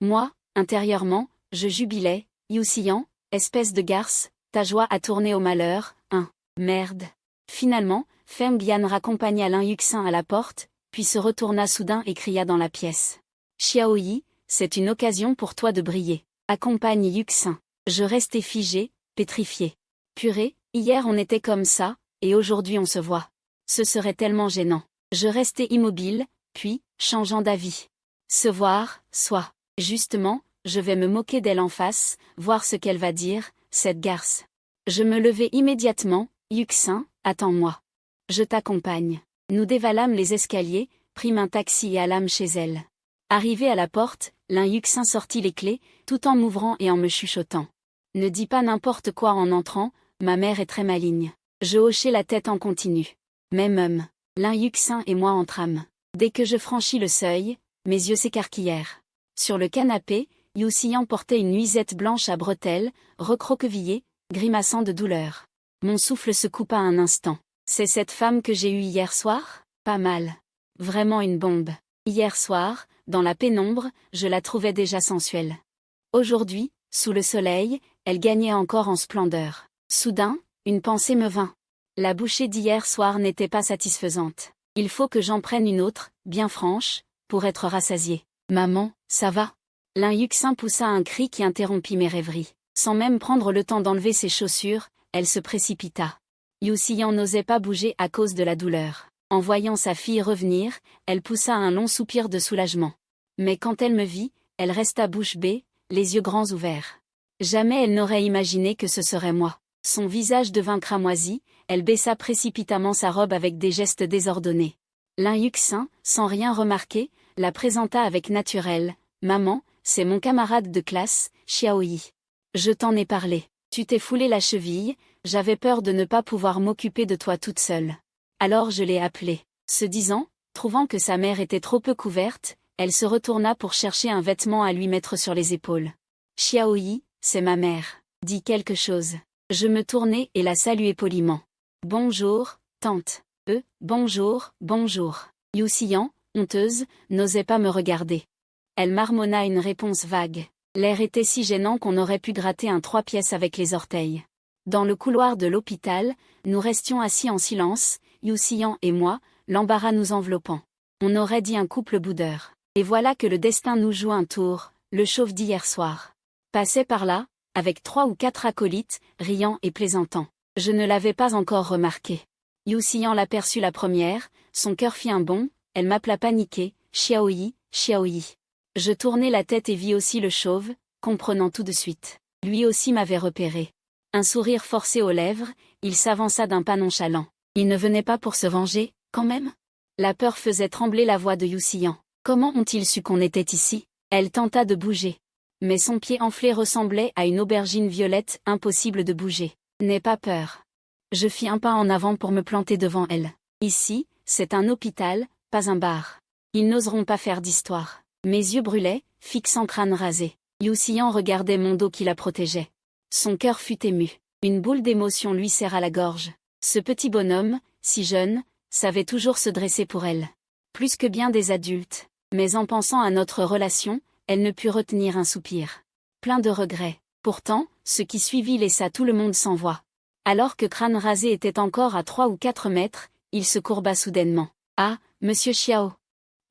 Moi, intérieurement, je jubilais, « Yu Xiyan, espèce de garce, ta joie a tourné au malheur, hein, merde. » Finalement, Feng Bian raccompagna Lin Yuxin à la porte, puis se retourna soudain et cria dans la pièce. « Xiaoyi, c'est une occasion pour toi de briller. Accompagne Yuxin. » Je restais figée, pétrifiée. Purée, hier on était comme ça, et aujourd'hui on se voit. Ce serait tellement gênant. Je restais immobile, puis, changeant d'avis. Se voir, soit. Justement, je vais me moquer d'elle en face, voir ce qu'elle va dire, cette garce. Je me levai immédiatement, « Yuxin, attends-moi. Je t'accompagne. » Nous dévalâmes les escaliers, prîmes un taxi et allâmes chez elle. Arrivé à la porte, Lin Yuxin sortit les clés, tout en m'ouvrant et en me chuchotant. « Ne dis pas n'importe quoi en entrant, ma mère est très maligne. » Je hochai la tête en continu. Même, Lin Yuxin et moi entrâmes. Dès que je franchis le seuil, mes yeux s'écarquillèrent. Sur le canapé, Yu Xiyan portait une nuisette blanche à bretelles, recroquevillée, grimaçant de douleur. Mon souffle se coupa un instant. C'est cette femme que j'ai eue hier soir? Pas mal. Vraiment une bombe. Hier soir, dans la pénombre, je la trouvais déjà sensuelle. Aujourd'hui, sous le soleil, elle gagnait encore en splendeur. Soudain, une pensée me vint. La bouchée d'hier soir n'était pas satisfaisante. Il faut que j'en prenne une autre, bien franche, pour être rassasiée. Maman, ça va? Lin Yuxin poussa un cri qui interrompit mes rêveries. Sans même prendre le temps d'enlever ses chaussures, elle se précipita. Yu Xian n'osait pas bouger à cause de la douleur. En voyant sa fille revenir, elle poussa un long soupir de soulagement. Mais quand elle me vit, elle resta bouche bée, les yeux grands ouverts. Jamais elle n'aurait imaginé que ce serait moi. Son visage devint cramoisi, elle baissa précipitamment sa robe avec des gestes désordonnés. Lin Yuxin, sans rien remarquer, la présenta avec naturel. « Maman, c'est mon camarade de classe, Xiaoyi. Je t'en ai parlé. Tu t'es foulé la cheville, j'avais peur de ne pas pouvoir m'occuper de toi toute seule. Alors je l'ai appelé. » Ce disant, trouvant que sa mère était trop peu couverte, elle se retourna pour chercher un vêtement à lui mettre sur les épaules. « Xiaoyi, c'est ma mère. Dis quelque chose. » Je me tournai et la saluai poliment. « Bonjour, tante. » Bonjour, bonjour. » Yu Xian, honteuse, n'osait pas me regarder. Elle marmonna une réponse vague. L'air était si gênant qu'on aurait pu gratter un 3 pièces avec les orteils. Dans le couloir de l'hôpital, nous restions assis en silence, Yu Xian et moi, l'embarras nous enveloppant. On aurait dit un couple boudeur. Et voilà que le destin nous joue un tour, le chauve d'hier soir. Passait par là, avec 3 ou 4 acolytes, riant et plaisantant. Je ne l'avais pas encore remarqué. Yu Xian l'aperçut la première, son cœur fit un bond, elle m'appela paniquée, « Xiaoyi, Xiaoyi. » Je tournai la tête et vis aussi le chauve, comprenant tout de suite. Lui aussi m'avait repéré. Un sourire forcé aux lèvres, il s'avança d'un pas nonchalant. Il ne venait pas pour se venger, quand même? La peur faisait trembler la voix de Yu Xian. Comment ont-ils su qu'on était ici? Elle tenta de bouger. Mais son pied enflé ressemblait à une aubergine violette, impossible de bouger. N'aie pas peur. Je fis un pas en avant pour me planter devant elle. Ici, c'est un hôpital, pas un bar. Ils n'oseront pas faire d'histoire. Mes yeux brûlaient, fixant crâne rasé. Yu Xian regardait mon dos qui la protégeait. Son cœur fut ému. Une boule d'émotion lui serra la gorge. Ce petit bonhomme, si jeune, savait toujours se dresser pour elle. Plus que bien des adultes. Mais en pensant à notre relation, elle ne put retenir un soupir. Plein de regrets. Pourtant, ce qui suivit laissa tout le monde sans voix. Alors que Crâne Rasé était encore à 3 ou 4 mètres, il se courba soudainement. « Ah, monsieur Xiao.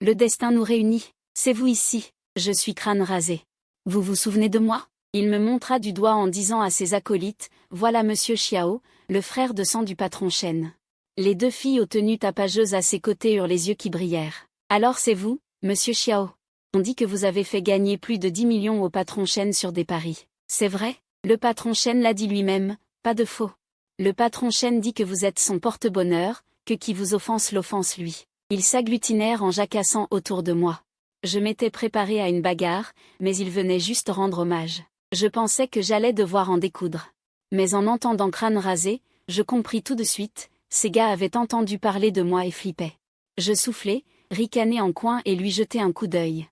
Le destin nous réunit. C'est vous ici. Je suis Crâne Rasé. Vous vous souvenez de moi ?» Il me montra du doigt en disant à ses acolytes, « Voilà monsieur Xiao, le frère de sang du patron Shen. » Les 2 filles aux tenues tapageuses à ses côtés eurent les yeux qui brillèrent. « Alors c'est vous, monsieur Xiao. On dit que vous avez fait gagner plus de 10 millions au patron Shen sur des paris. C'est vrai? Le patron Shen l'a dit lui-même, pas de faux. Le patron Shen dit que vous êtes son porte-bonheur, que qui vous offense l'offense lui. » Ils s'agglutinèrent en jacassant autour de moi. Je m'étais préparé à une bagarre, mais ils venaient juste rendre hommage. Je pensais que j'allais devoir en découdre. Mais en entendant Crâne Rasé, je compris tout de suite, ces gars avaient entendu parler de moi et flippaient. Je soufflai, ricanai en coin et lui jetai un coup d'œil.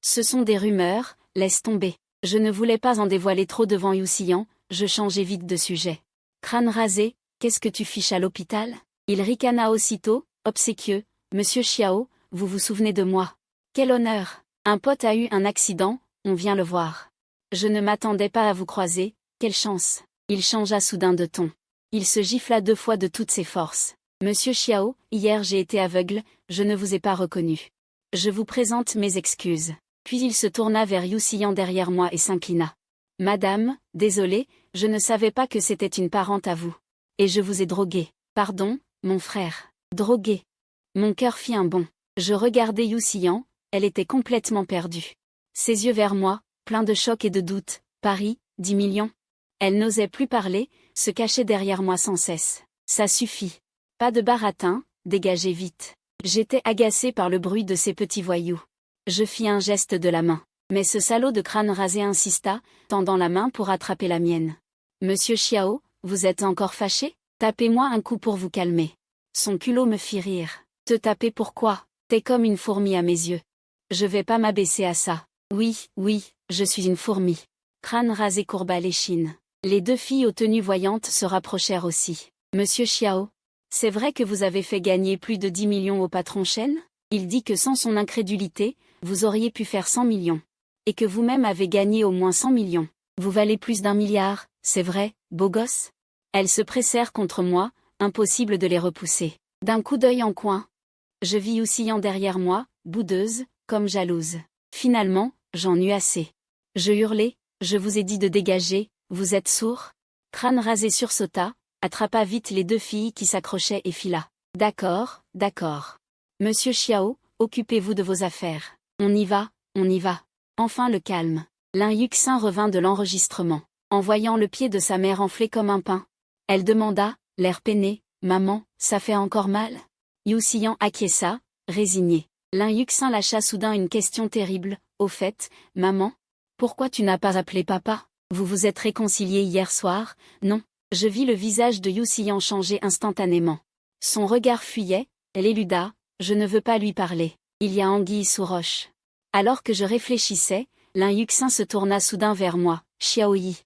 Ce sont des rumeurs, laisse tomber. Je ne voulais pas en dévoiler trop devant Yu Xian, je changeai vite de sujet. Crâne Rasé, qu'est-ce que tu fiches à l'hôpital? Il ricana aussitôt, obséquieux, Monsieur Xiao, vous vous souvenez de moi? Quel honneur! Un pote a eu un accident, on vient le voir. Je ne m'attendais pas à vous croiser, quelle chance! Il changea soudain de ton. Il se gifla 2 fois de toutes ses forces. Monsieur Xiao, hier j'ai été aveugle, je ne vous ai pas reconnu. Je vous présente mes excuses. Puis il se tourna vers Yu Xian derrière moi et s'inclina. Madame, désolé, je ne savais pas que c'était une parente à vous. Et je vous ai drogué. Pardon, mon frère. Drogué. Mon cœur fit un bond. Je regardai Yu Xian, elle était complètement perdue. Ses yeux vers moi, pleins de choc et de doute. Paris, 10 millions. Elle n'osait plus parler, se cachait derrière moi sans cesse. Ça suffit. Pas de baratin, dégagez vite. J'étais agacée par le bruit de ces petits voyous. Je fis un geste de la main. Mais ce salaud de Crâne Rasé insista, tendant la main pour attraper la mienne. Monsieur Xiao, vous êtes encore fâché? Tapez-moi un coup pour vous calmer. Son culot me fit rire. Te taper pourquoi? T'es comme une fourmi à mes yeux. Je vais pas m'abaisser à ça. Oui, je suis une fourmi. Crâne Rasé courba l'échine. Les deux filles aux tenues voyantes se rapprochèrent aussi. Monsieur Xiao, c'est vrai que vous avez fait gagner plus de 10 millions au patron Shen? Il dit que sans son incrédulité, vous auriez pu faire 100 millions. Et que vous-même avez gagné au moins 100 millions. Vous valez plus d'1 milliard, c'est vrai, beau gosse? Elles se pressèrent contre moi, impossible de les repousser. D'un coup d'œil en coin. Je vis oscillant derrière moi, boudeuse, comme jalouse. Finalement, j'en eus assez. Je hurlai, je vous ai dit de dégager, vous êtes sourds? Crâne rasé sursauta, attrapa vite les deux filles qui s'accrochaient et fila. D'accord, d'accord. Monsieur Xiao, occupez-vous de vos affaires. On y va, on y va. Enfin le calme. Lin Yuxin revint de l'enregistrement, en voyant le pied de sa mère enflé comme un pain. Elle demanda, l'air peiné, maman, ça fait encore mal? Yu Xian acquiesça, résigné. Lin Yuxin lâcha soudain une question terrible, au fait, maman? Pourquoi tu n'as pas appelé papa? Vous vous êtes réconciliés hier soir? Non. Je vis le visage de Yu Xian changer instantanément. Son regard fuyait, elle éluda, je ne veux pas lui parler. Il y a anguille sous roche. Alors que je réfléchissais, Lin Yuxin se tourna soudain vers moi. Xiaoyi.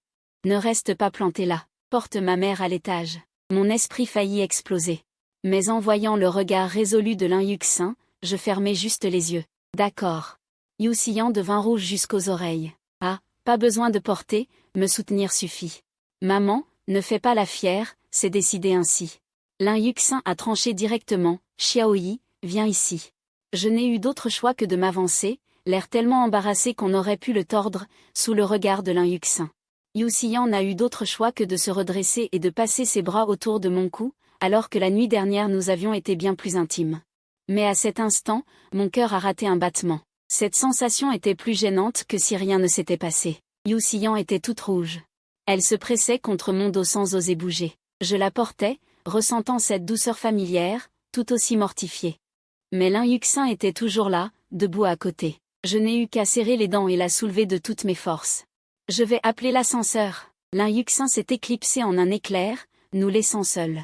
Ne reste pas planté là. Porte ma mère à l'étage. Mon esprit faillit exploser. Mais en voyant le regard résolu de Lin Yuxin, je fermai juste les yeux. D'accord. Yu Xian devint rouge jusqu'aux oreilles. Ah, pas besoin de porter, me soutenir suffit. Maman, ne fais pas la fière, c'est décidé ainsi. Lin Yuxin a tranché directement. Xiaoyi, viens ici. Je n'ai eu d'autre choix que de m'avancer, l'air tellement embarrassé qu'on aurait pu le tordre, sous le regard de Lin Yuxin. Yu Xian n'a eu d'autre choix que de se redresser et de passer ses bras autour de mon cou, alors que la nuit dernière nous avions été bien plus intimes. Mais à cet instant, mon cœur a raté un battement. Cette sensation était plus gênante que si rien ne s'était passé. Yu Xian était toute rouge. Elle se pressait contre mon dos sans oser bouger. Je la portais, ressentant cette douceur familière, tout aussi mortifiée. Mais Lin Yuxin était toujours là, debout à côté. Je n'ai eu qu'à serrer les dents et la soulever de toutes mes forces. Je vais appeler l'ascenseur. Lin Yuxin s'est éclipsé en un éclair, nous laissant seuls.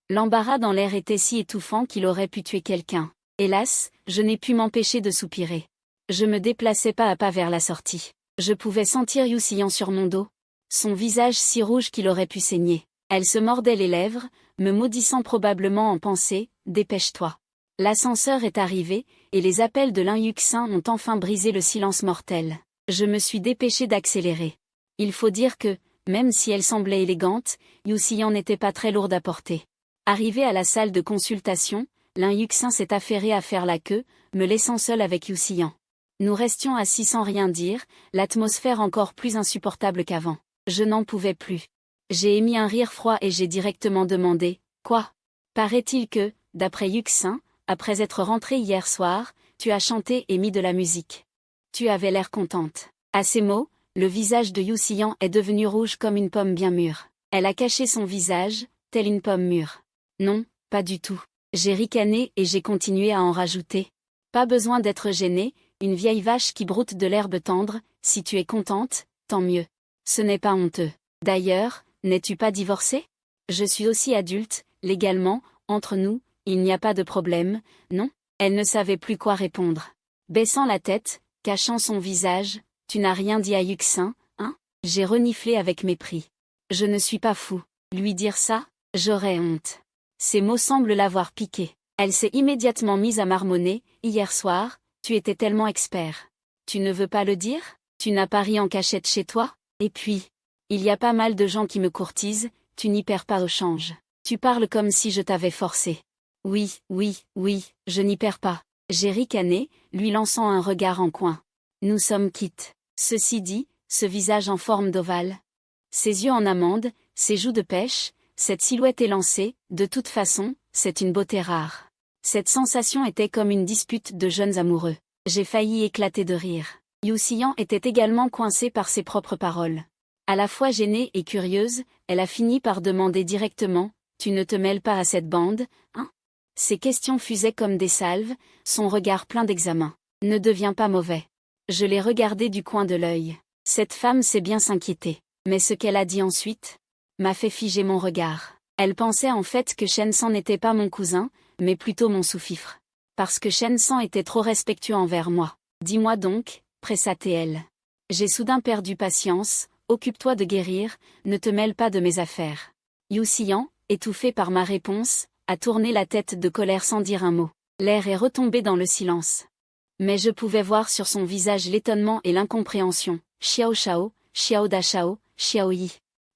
L'embarras dans l'air était si étouffant qu'il aurait pu tuer quelqu'un. Hélas, je n'ai pu m'empêcher de soupirer. Je me déplaçais pas à pas vers la sortie. Je pouvais sentir Yu Xian sur mon dos. Son visage si rouge qu'il aurait pu saigner. Elle se mordait les lèvres, me maudissant probablement en pensée, dépêche-toi. L'ascenseur est arrivé, et les appels de Lin Yuxin ont enfin brisé le silence mortel. Je me suis dépêché d'accélérer. Il faut dire que, même si elle semblait élégante, Yu Xian n'était pas très lourde à porter. Arrivé à la salle de consultation, Lin Yuxin s'est affairé à faire la queue, me laissant seul avec Yu Xian. Nous restions assis sans rien dire, l'atmosphère encore plus insupportable qu'avant. Je n'en pouvais plus. J'ai émis un rire froid et j'ai directement demandé, « Quoi? Paraît-il que, d'après Yuxin, après être rentrée hier soir, tu as chanté et mis de la musique. Tu avais l'air contente. » À ces mots, le visage de Yu Xian est devenu rouge comme une pomme bien mûre. Elle a caché son visage, telle une pomme mûre. Non, pas du tout. J'ai ricané et j'ai continué à en rajouter. Pas besoin d'être gênée, une vieille vache qui broute de l'herbe tendre, si tu es contente, tant mieux. Ce n'est pas honteux. D'ailleurs, n'es-tu pas divorcée? Je suis aussi adulte, légalement, entre nous, il n'y a pas de problème, non? Elle ne savait plus quoi répondre. Baissant la tête, cachant son visage, tu n'as rien dit à Yuxin, hein? J'ai reniflé avec mépris. Je ne suis pas fou. Lui dire ça, j'aurais honte. Ces mots semblent l'avoir piqué. Elle s'est immédiatement mise à marmonner, hier soir, tu étais tellement expert. Tu ne veux pas le dire? Tu n'as pas ri en cachette chez toi? Et puis, il y a pas mal de gens qui me courtisent, tu n'y perds pas au change. Tu parles comme si je t'avais forcé. Oui, je n'y perds pas. J'ai ricané, lui lançant un regard en coin. Nous sommes quittes. Ceci dit, ce visage en forme d'ovale. Ses yeux en amande, ses joues de pêche, cette silhouette élancée, de toute façon, c'est une beauté rare. Cette sensation était comme une dispute de jeunes amoureux. J'ai failli éclater de rire. Yu Xian était également coincée par ses propres paroles. À la fois gênée et curieuse, elle a fini par demander directement, « Tu ne te mêles pas à cette bande, hein ?» Ses questions fusaient comme des salves, son regard plein d'examen. « Ne deviens pas mauvais. » Je l'ai regardé du coin de l'œil. Cette femme sait bien s'inquiéter. Mais ce qu'elle a dit ensuite m'a fait figer mon regard. Elle pensait en fait que Shen San n'était pas mon cousin, mais plutôt mon sous-fifre. Parce que Shen San était trop respectueux envers moi. Dis-moi donc, pressa-t-elle. J'ai soudain perdu patience, occupe-toi de guérir, ne te mêle pas de mes affaires. Yu Xian, étouffé par ma réponse, a tourné la tête de colère sans dire un mot. L'air est retombé dans le silence. Mais je pouvais voir sur son visage l'étonnement et l'incompréhension. Xiao Shao, Xiao Da Shao, Xiao Yi.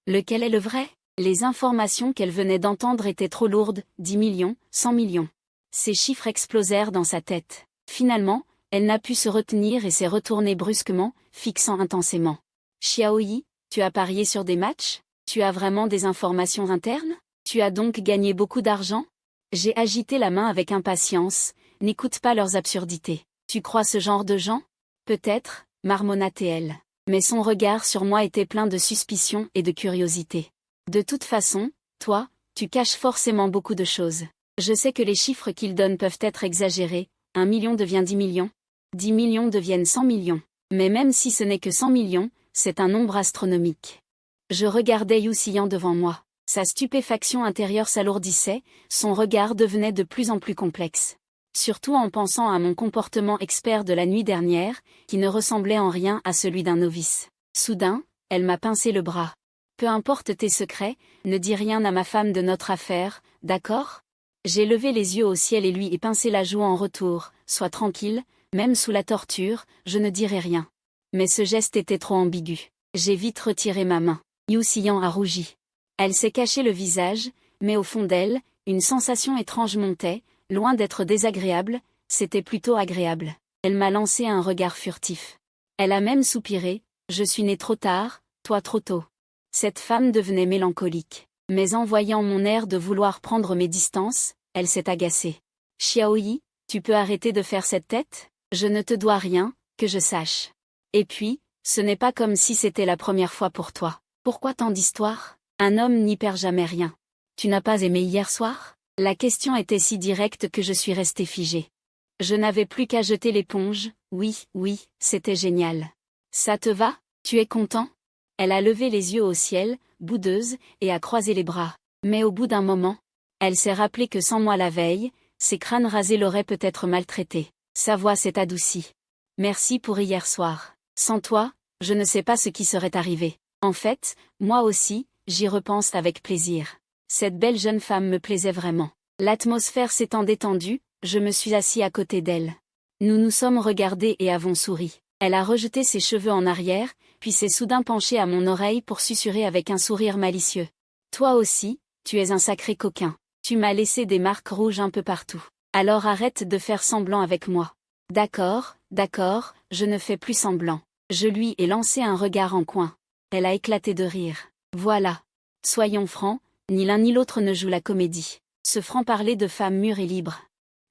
Lequel est le vrai? Les informations qu'elle venait d'entendre étaient trop lourdes, 10 millions, 100 millions. Ces chiffres explosèrent dans sa tête. Finalement, elle n'a pu se retenir et s'est retournée brusquement, fixant intensément. Xiao Yi, tu as parié sur des matchs? Tu as vraiment des informations internes? Tu as donc gagné beaucoup d'argent? J'ai agité la main avec impatience, n'écoute pas leurs absurdités. Tu crois ce genre de gens? Peut-être, marmonna-t-elle. Mais son regard sur moi était plein de suspicion et de curiosité. De toute façon, toi, tu caches forcément beaucoup de choses. Je sais que les chiffres qu'ils donnent peuvent être exagérés, 1 million devient 10 millions. 10 millions deviennent 100 millions. Mais même si ce n'est que 100 millions, c'est un nombre astronomique. Je regardais Yu Xian devant moi. Sa stupéfaction intérieure s'alourdissait, son regard devenait de plus en plus complexe. Surtout en pensant à mon comportement expert de la nuit dernière, qui ne ressemblait en rien à celui d'un novice. Soudain, elle m'a pincé le bras. Peu importe tes secrets, ne dis rien à ma femme de notre affaire, d'accord? J'ai levé les yeux au ciel et lui ai pincé la joue en retour. Sois tranquille, même sous la torture, je ne dirai rien. Mais ce geste était trop ambigu. J'ai vite retiré ma main. Yu Xian a rougi. Elle s'est caché le visage, mais au fond d'elle, une sensation étrange montait, loin d'être désagréable, c'était plutôt agréable. Elle m'a lancé un regard furtif. Elle a même soupiré, je suis née trop tard, toi trop tôt. Cette femme devenait mélancolique. Mais en voyant mon air de vouloir prendre mes distances, elle s'est agacée. Xiao Yi, tu peux arrêter de faire cette tête? Je ne te dois rien, que je sache. Et puis, ce n'est pas comme si c'était la première fois pour toi. Pourquoi tant d'histoires? Un homme n'y perd jamais rien. Tu n'as pas aimé hier soir? La question était si directe que je suis restée figée. Je n'avais plus qu'à jeter l'éponge, oui, c'était génial. Ça te va? Tu es content? Elle a levé les yeux au ciel, boudeuse, et a croisé les bras. Mais au bout d'un moment, elle s'est rappelée que sans moi la veille, ses crânes rasés l'auraient peut-être maltraitée. Sa voix s'est adoucie. Merci pour hier soir. Sans toi, je ne sais pas ce qui serait arrivé. En fait, moi aussi, j'y repense avec plaisir. Cette belle jeune femme me plaisait vraiment. L'atmosphère s'étant détendue, je me suis assis à côté d'elle. Nous nous sommes regardés et avons souri. Elle a rejeté ses cheveux en arrière, puis s'est soudain penchée à mon oreille pour susurrer avec un sourire malicieux. Toi aussi, tu es un sacré coquin. Tu m'as laissé des marques rouges un peu partout. Alors arrête de faire semblant avec moi. D'accord, je ne fais plus semblant. Je lui ai lancé un regard en coin. Elle a éclaté de rire. Voilà. Soyons francs, ni l'un ni l'autre ne joue la comédie. Ce franc-parler de femme mûre et libre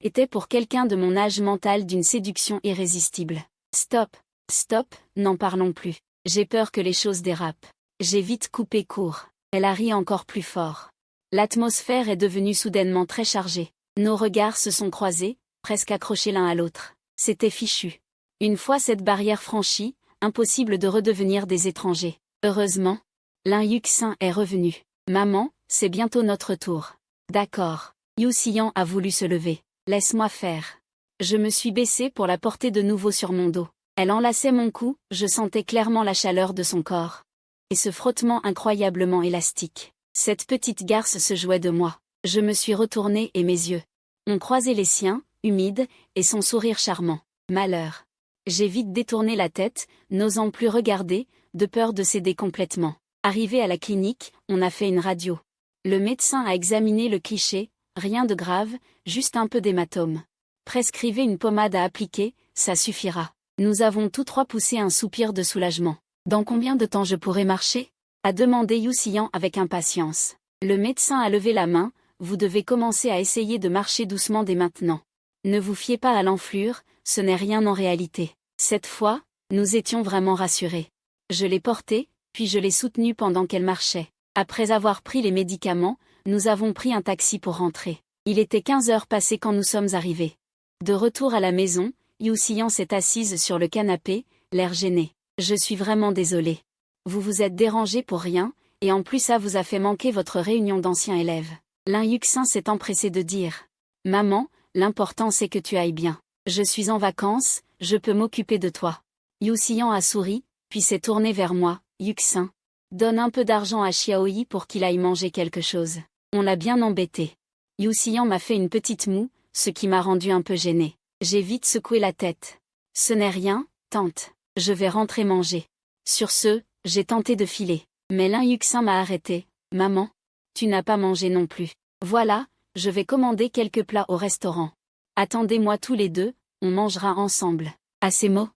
était pour quelqu'un de mon âge mental d'une séduction irrésistible. Stop, n'en parlons plus. J'ai peur que les choses dérapent. J'ai vite coupé court. Elle a ri encore plus fort. L'atmosphère est devenue soudainement très chargée. Nos regards se sont croisés, presque accrochés l'un à l'autre. C'était fichu. Une fois cette barrière franchie, impossible de redevenir des étrangers. Heureusement, Lin Yuxin est revenu. Maman, c'est bientôt notre tour. D'accord. Yu Xian a voulu se lever. Laisse-moi faire. Je me suis baissée pour la porter de nouveau sur mon dos. Elle enlaçait mon cou, je sentais clairement la chaleur de son corps. Et ce frottement incroyablement élastique. Cette petite garce se jouait de moi. Je me suis retournée et mes yeux ont croisé les siens, humides, et son sourire charmant. Malheur. J'ai vite détourné la tête, n'osant plus regarder, de peur de céder complètement. Arrivé à la clinique, on a fait une radio. Le médecin a examiné le cliché, rien de grave, juste un peu d'hématome. Prescrivez une pommade à appliquer, ça suffira. Nous avons tous trois poussé un soupir de soulagement. Dans combien de temps je pourrai marcher? A demandé Yu Xian avec impatience. Le médecin a levé la main, vous devez commencer à essayer de marcher doucement dès maintenant. Ne vous fiez pas à l'enflure, ce n'est rien en réalité. Cette fois, nous étions vraiment rassurés. Je l'ai portée, puis je l'ai soutenue pendant qu'elle marchait. Après avoir pris les médicaments, nous avons pris un taxi pour rentrer. Il était 15 heures passées quand nous sommes arrivés. De retour à la maison, Yu Xian s'est assise sur le canapé, l'air gêné. Je suis vraiment désolée. Vous vous êtes dérangé pour rien, et en plus ça vous a fait manquer votre réunion d'anciens élèves. Lin Yuxin s'est empressé de dire. Maman, l'important c'est que tu ailles bien. Je suis en vacances, je peux m'occuper de toi. Yu Xian a souri, puis s'est tourné vers moi. Yuxin. Donne un peu d'argent à Xiaoyi pour qu'il aille manger quelque chose. On l'a bien embêté. Yu Xian m'a fait une petite moue, ce qui m'a rendu un peu gênée. J'ai vite secoué la tête. Ce n'est rien, tante. Je vais rentrer manger. Sur ce, j'ai tenté de filer. Mais Lin Yuxin m'a arrêté. Maman, tu n'as pas mangé non plus. Voilà, je vais commander quelques plats au restaurant. Attendez-moi tous les deux, on mangera ensemble. À ces mots,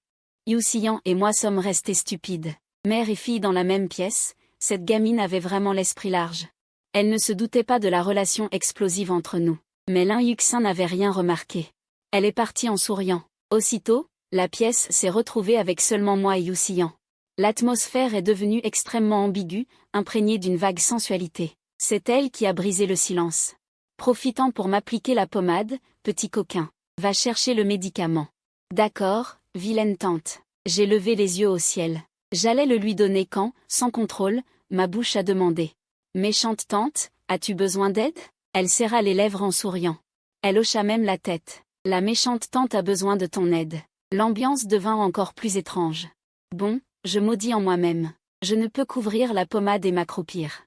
Yu Xian et moi sommes restés stupides. Mère et fille dans la même pièce, cette gamine avait vraiment l'esprit large. Elle ne se doutait pas de la relation explosive entre nous. Mais Lin Yuxin n'avait rien remarqué. Elle est partie en souriant. Aussitôt, la pièce s'est retrouvée avec seulement moi et Yu Xian. L'atmosphère est devenue extrêmement ambiguë, imprégnée d'une vague sensualité. C'est elle qui a brisé le silence. Profitant pour m'appliquer la pommade, petit coquin. Va chercher le médicament. D'accord, vilaine tante. J'ai levé les yeux au ciel. J'allais le lui donner quand, sans contrôle, ma bouche a demandé. Méchante tante, as-tu besoin d'aide? Elle serra les lèvres en souriant. Elle hocha même la tête. La méchante tante a besoin de ton aide. L'ambiance devint encore plus étrange. Bon, je maudis en moi-même. Je ne peux couvrir la pommade et m'accroupir.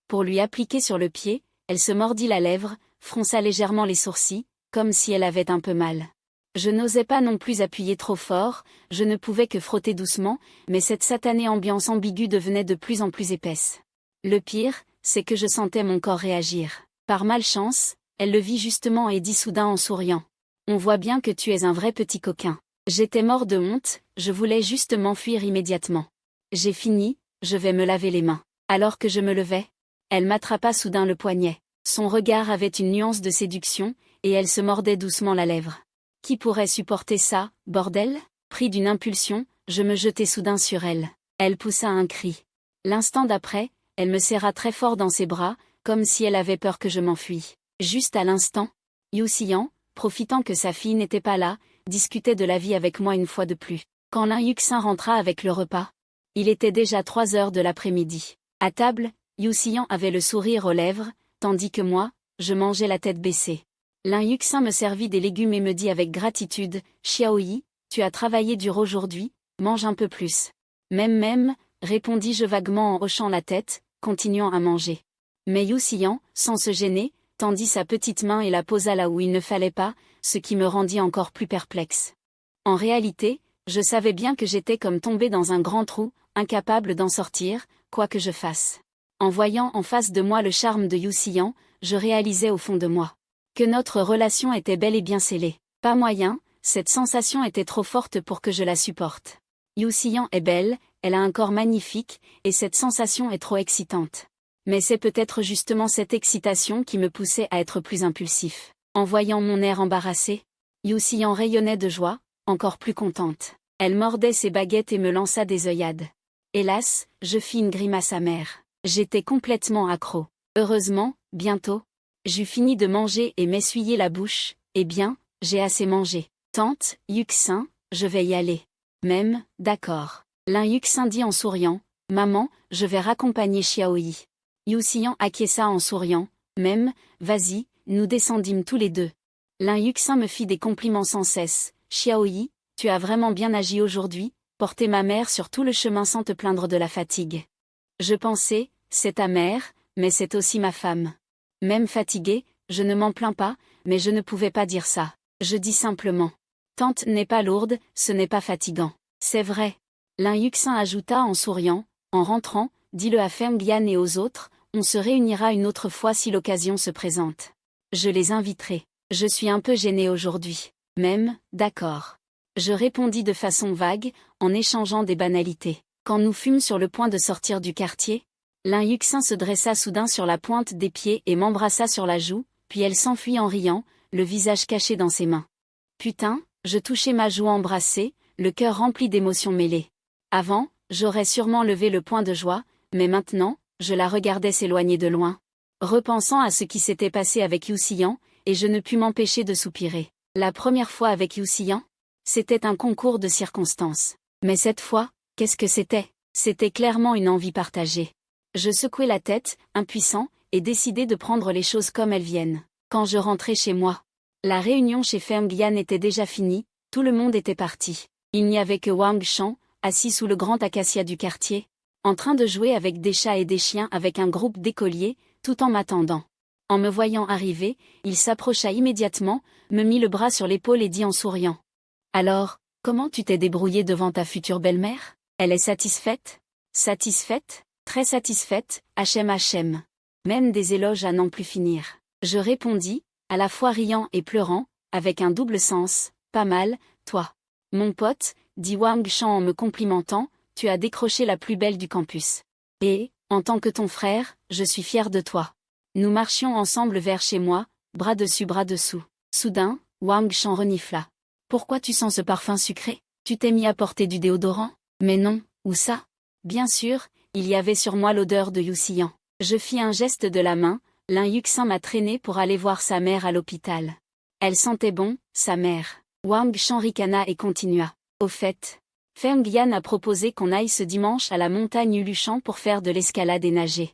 Pour lui appliquer sur le pied, elle se mordit la lèvre, fronça légèrement les sourcils, comme si elle avait un peu mal. Je n'osais pas non plus appuyer trop fort, je ne pouvais que frotter doucement, mais cette satanée ambiance ambiguë devenait de plus en plus épaisse. Le pire, c'est que je sentais mon corps réagir. Par malchance, elle le vit justement et dit soudain en souriant. On voit bien que tu es un vrai petit coquin. J'étais mort de honte, je voulais juste m'enfuir immédiatement. J'ai fini, je vais me laver les mains. Alors que je me levais, elle m'attrapa soudain le poignet. Son regard avait une nuance de séduction, et elle se mordait doucement la lèvre. Qui pourrait supporter ça, bordel? Pris d'une impulsion, je me jetai soudain sur elle. Elle poussa un cri. L'instant d'après, elle me serra très fort dans ses bras, comme si elle avait peur que je m'enfuis. Juste à l'instant, Yu Xian, profitant que sa fille n'était pas là, discutait de la vie avec moi une fois de plus. Quand Lin Yuxin rentra avec le repas, il était déjà 3 heures de l'après-midi. À table, Yu Xian avait le sourire aux lèvres, tandis que moi, je mangeais la tête baissée. Lin Yuxin me servit des légumes et me dit avec gratitude, « Xiaoyi, tu as travaillé dur aujourd'hui, mange un peu plus. » Même, répondis-je vaguement en hochant la tête, continuant à manger. Mais Yu Xian, sans se gêner, tendit sa petite main et la posa là où il ne fallait pas, ce qui me rendit encore plus perplexe. En réalité, je savais bien que j'étais comme tombé dans un grand trou, incapable d'en sortir, quoi que je fasse. En voyant en face de moi le charme de Yu Xian, je réalisais au fond de moi que notre relation était bel et bien scellée. Pas moyen, cette sensation était trop forte pour que je la supporte. Yu Xian est belle, elle a un corps magnifique, et cette sensation est trop excitante. Mais c'est peut-être justement cette excitation qui me poussait à être plus impulsif. En voyant mon air embarrassé, Yu Xian rayonnait de joie, encore plus contente. Elle mordait ses baguettes et me lança des œillades. Hélas, je fis une grimace amère. J'étais complètement accro. Heureusement, bientôt, j'eus fini de manger et m'essuyer la bouche. Eh bien, j'ai assez mangé. Tante, Yuxin, je vais y aller. Même, d'accord. Lin Yuxin dit en souriant, maman, je vais raccompagner Xiaoyi. Yu Xian acquiesça en souriant, même, vas-y, nous descendîmes tous les deux. Lin Yuxin me fit des compliments sans cesse. Xiaoyi, tu as vraiment bien agi aujourd'hui, porter ma mère sur tout le chemin sans te plaindre de la fatigue. Je pensais, c'est ta mère, mais c'est aussi ma femme. Même fatiguée, je ne m'en plains pas, mais je ne pouvais pas dire ça. Je dis simplement. Tante n'est pas lourde, ce n'est pas fatigant. C'est vrai. Lin Yuxin ajouta en souriant, en rentrant, dis-le à Feng Yan et aux autres, on se réunira une autre fois si l'occasion se présente. Je les inviterai. Je suis un peu gênée aujourd'hui. Même, d'accord. Je répondis de façon vague, en échangeant des banalités. Quand nous fûmes sur le point de sortir du quartier, Lin Yuxin se dressa soudain sur la pointe des pieds et m'embrassa sur la joue, puis elle s'enfuit en riant, le visage caché dans ses mains. Putain, je touchais ma joue embrassée, le cœur rempli d'émotions mêlées. Avant, j'aurais sûrement levé le poing de joie, mais maintenant, je la regardais s'éloigner de loin. Repensant à ce qui s'était passé avec Yu Xian, et je ne pus m'empêcher de soupirer. La première fois avec Yu Xian, c'était un concours de circonstances. Mais cette fois, qu'est-ce que c'était? C'était clairement une envie partagée. Je secouai la tête, impuissant, et décidai de prendre les choses comme elles viennent. Quand je rentrai chez moi, la réunion chez Feng Yan était déjà finie, tout le monde était parti. Il n'y avait que Wang Shan, assis sous le grand acacia du quartier, en train de jouer avec des chats et des chiens avec un groupe d'écoliers, tout en m'attendant. En me voyant arriver, il s'approcha immédiatement, me mit le bras sur l'épaule et dit en souriant. « Alors, comment tu t'es débrouillée devant ta future belle-mère? Elle est satisfaite? » « Satisfaite? Très satisfaite, Hachem. Même des éloges à n'en plus finir. » Je répondis, à la fois riant et pleurant, avec un double sens, « Pas mal, toi. » « Mon pote, » dit Wang Shan en me complimentant, « tu as décroché la plus belle du campus. Et, en tant que ton frère, je suis fier de toi. » Nous marchions ensemble vers chez moi, bras dessus bras dessous. Soudain, Wang Shan renifla. « Pourquoi tu sens ce parfum sucré? Tu t'es mis à porter du déodorant? » « Mais non, où ça? » Bien sûr, il y avait sur moi l'odeur de Youssian. Je fis un geste de la main, Lin Yuxin m'a traîné pour aller voir sa mère à l'hôpital. Elle sentait bon, sa mère. Wang Shan ricana et continua. Au fait, Feng Yan a proposé qu'on aille ce dimanche à la montagne Uluchan pour faire de l'escalade et nager.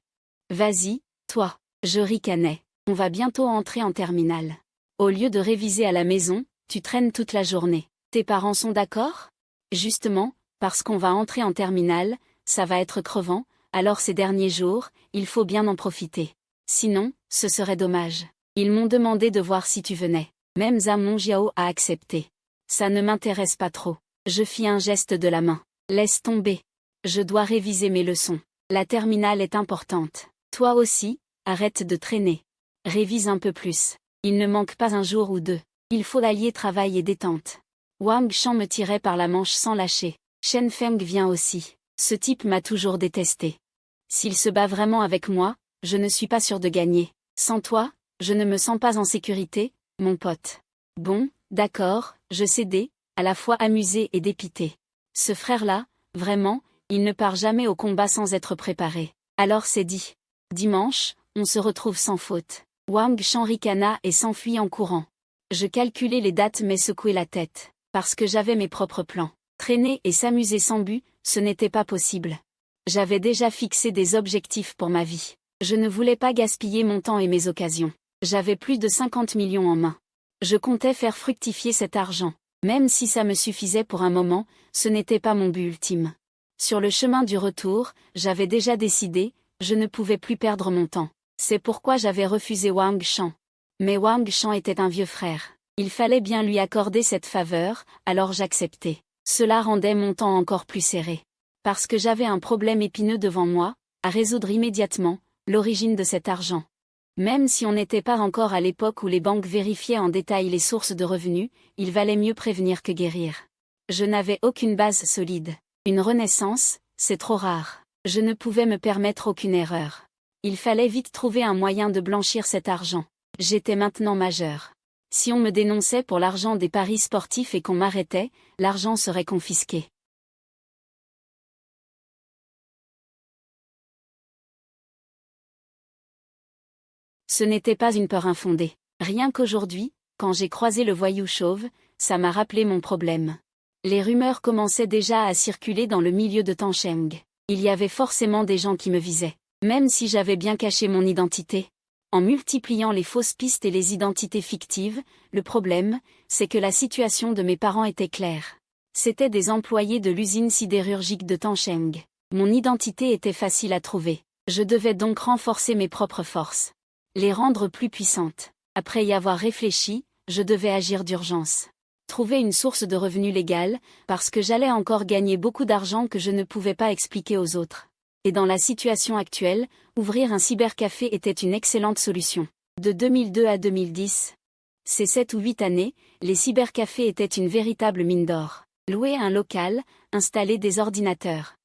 Vas-y, toi, je ricanais. On va bientôt entrer en terminale. Au lieu de réviser à la maison, tu traînes toute la journée. Tes parents sont d'accord? Justement, parce qu'on va entrer en terminale, ça va être crevant, alors ces derniers jours, il faut bien en profiter. Sinon, ce serait dommage. Ils m'ont demandé de voir si tu venais. Même Zhang Jiao a accepté. Ça ne m'intéresse pas trop. Je fis un geste de la main. Laisse tomber. Je dois réviser mes leçons. La terminale est importante. Toi aussi, arrête de traîner. Révise un peu plus. Il ne manque pas un jour ou deux. Il faut allier travail et détente. Wang Shan me tirait par la manche sans lâcher. Shen Feng vient aussi. Ce type m'a toujours détesté. S'il se bat vraiment avec moi, je ne suis pas sûr de gagner. Sans toi, je ne me sens pas en sécurité, mon pote. Bon, d'accord, je cédais, à la fois amusé et dépité. Ce frère-là, vraiment, il ne part jamais au combat sans être préparé. Alors c'est dit. Dimanche, on se retrouve sans faute. Wang Shan ricana et s'enfuit en courant. Je calculais les dates mais secouais la tête, parce que j'avais mes propres plans. Traîner et s'amuser sans but, ce n'était pas possible. J'avais déjà fixé des objectifs pour ma vie. Je ne voulais pas gaspiller mon temps et mes occasions. J'avais plus de 50 millions en main. Je comptais faire fructifier cet argent. Même si ça me suffisait pour un moment, ce n'était pas mon but ultime. Sur le chemin du retour, j'avais déjà décidé, je ne pouvais plus perdre mon temps. C'est pourquoi j'avais refusé Wang Shan. Mais Wang Shan était un vieux frère. Il fallait bien lui accorder cette faveur, alors j'acceptais. Cela rendait mon temps encore plus serré. Parce que j'avais un problème épineux devant moi, à résoudre immédiatement, l'origine de cet argent. Même si on n'était pas encore à l'époque où les banques vérifiaient en détail les sources de revenus, il valait mieux prévenir que guérir. Je n'avais aucune base solide. Une renaissance, c'est trop rare. Je ne pouvais me permettre aucune erreur. Il fallait vite trouver un moyen de blanchir cet argent. J'étais maintenant majeur. Si on me dénonçait pour l'argent des paris sportifs et qu'on m'arrêtait, l'argent serait confisqué. Ce n'était pas une peur infondée. Rien qu'aujourd'hui, quand j'ai croisé le voyou chauve, ça m'a rappelé mon problème. Les rumeurs commençaient déjà à circuler dans le milieu de Tancheng. Il y avait forcément des gens qui me visaient. Même si j'avais bien caché mon identité. En multipliant les fausses pistes et les identités fictives, le problème, c'est que la situation de mes parents était claire. C'étaient des employés de l'usine sidérurgique de Tancheng. Mon identité était facile à trouver. Je devais donc renforcer mes propres forces. Les rendre plus puissantes. Après y avoir réfléchi, je devais agir d'urgence. Trouver une source de revenus légale, parce que j'allais encore gagner beaucoup d'argent que je ne pouvais pas expliquer aux autres. Et dans la situation actuelle, ouvrir un cybercafé était une excellente solution. De 2002 à 2010, ces 7 ou 8 années, les cybercafés étaient une véritable mine d'or. Louer un local, installer des ordinateurs,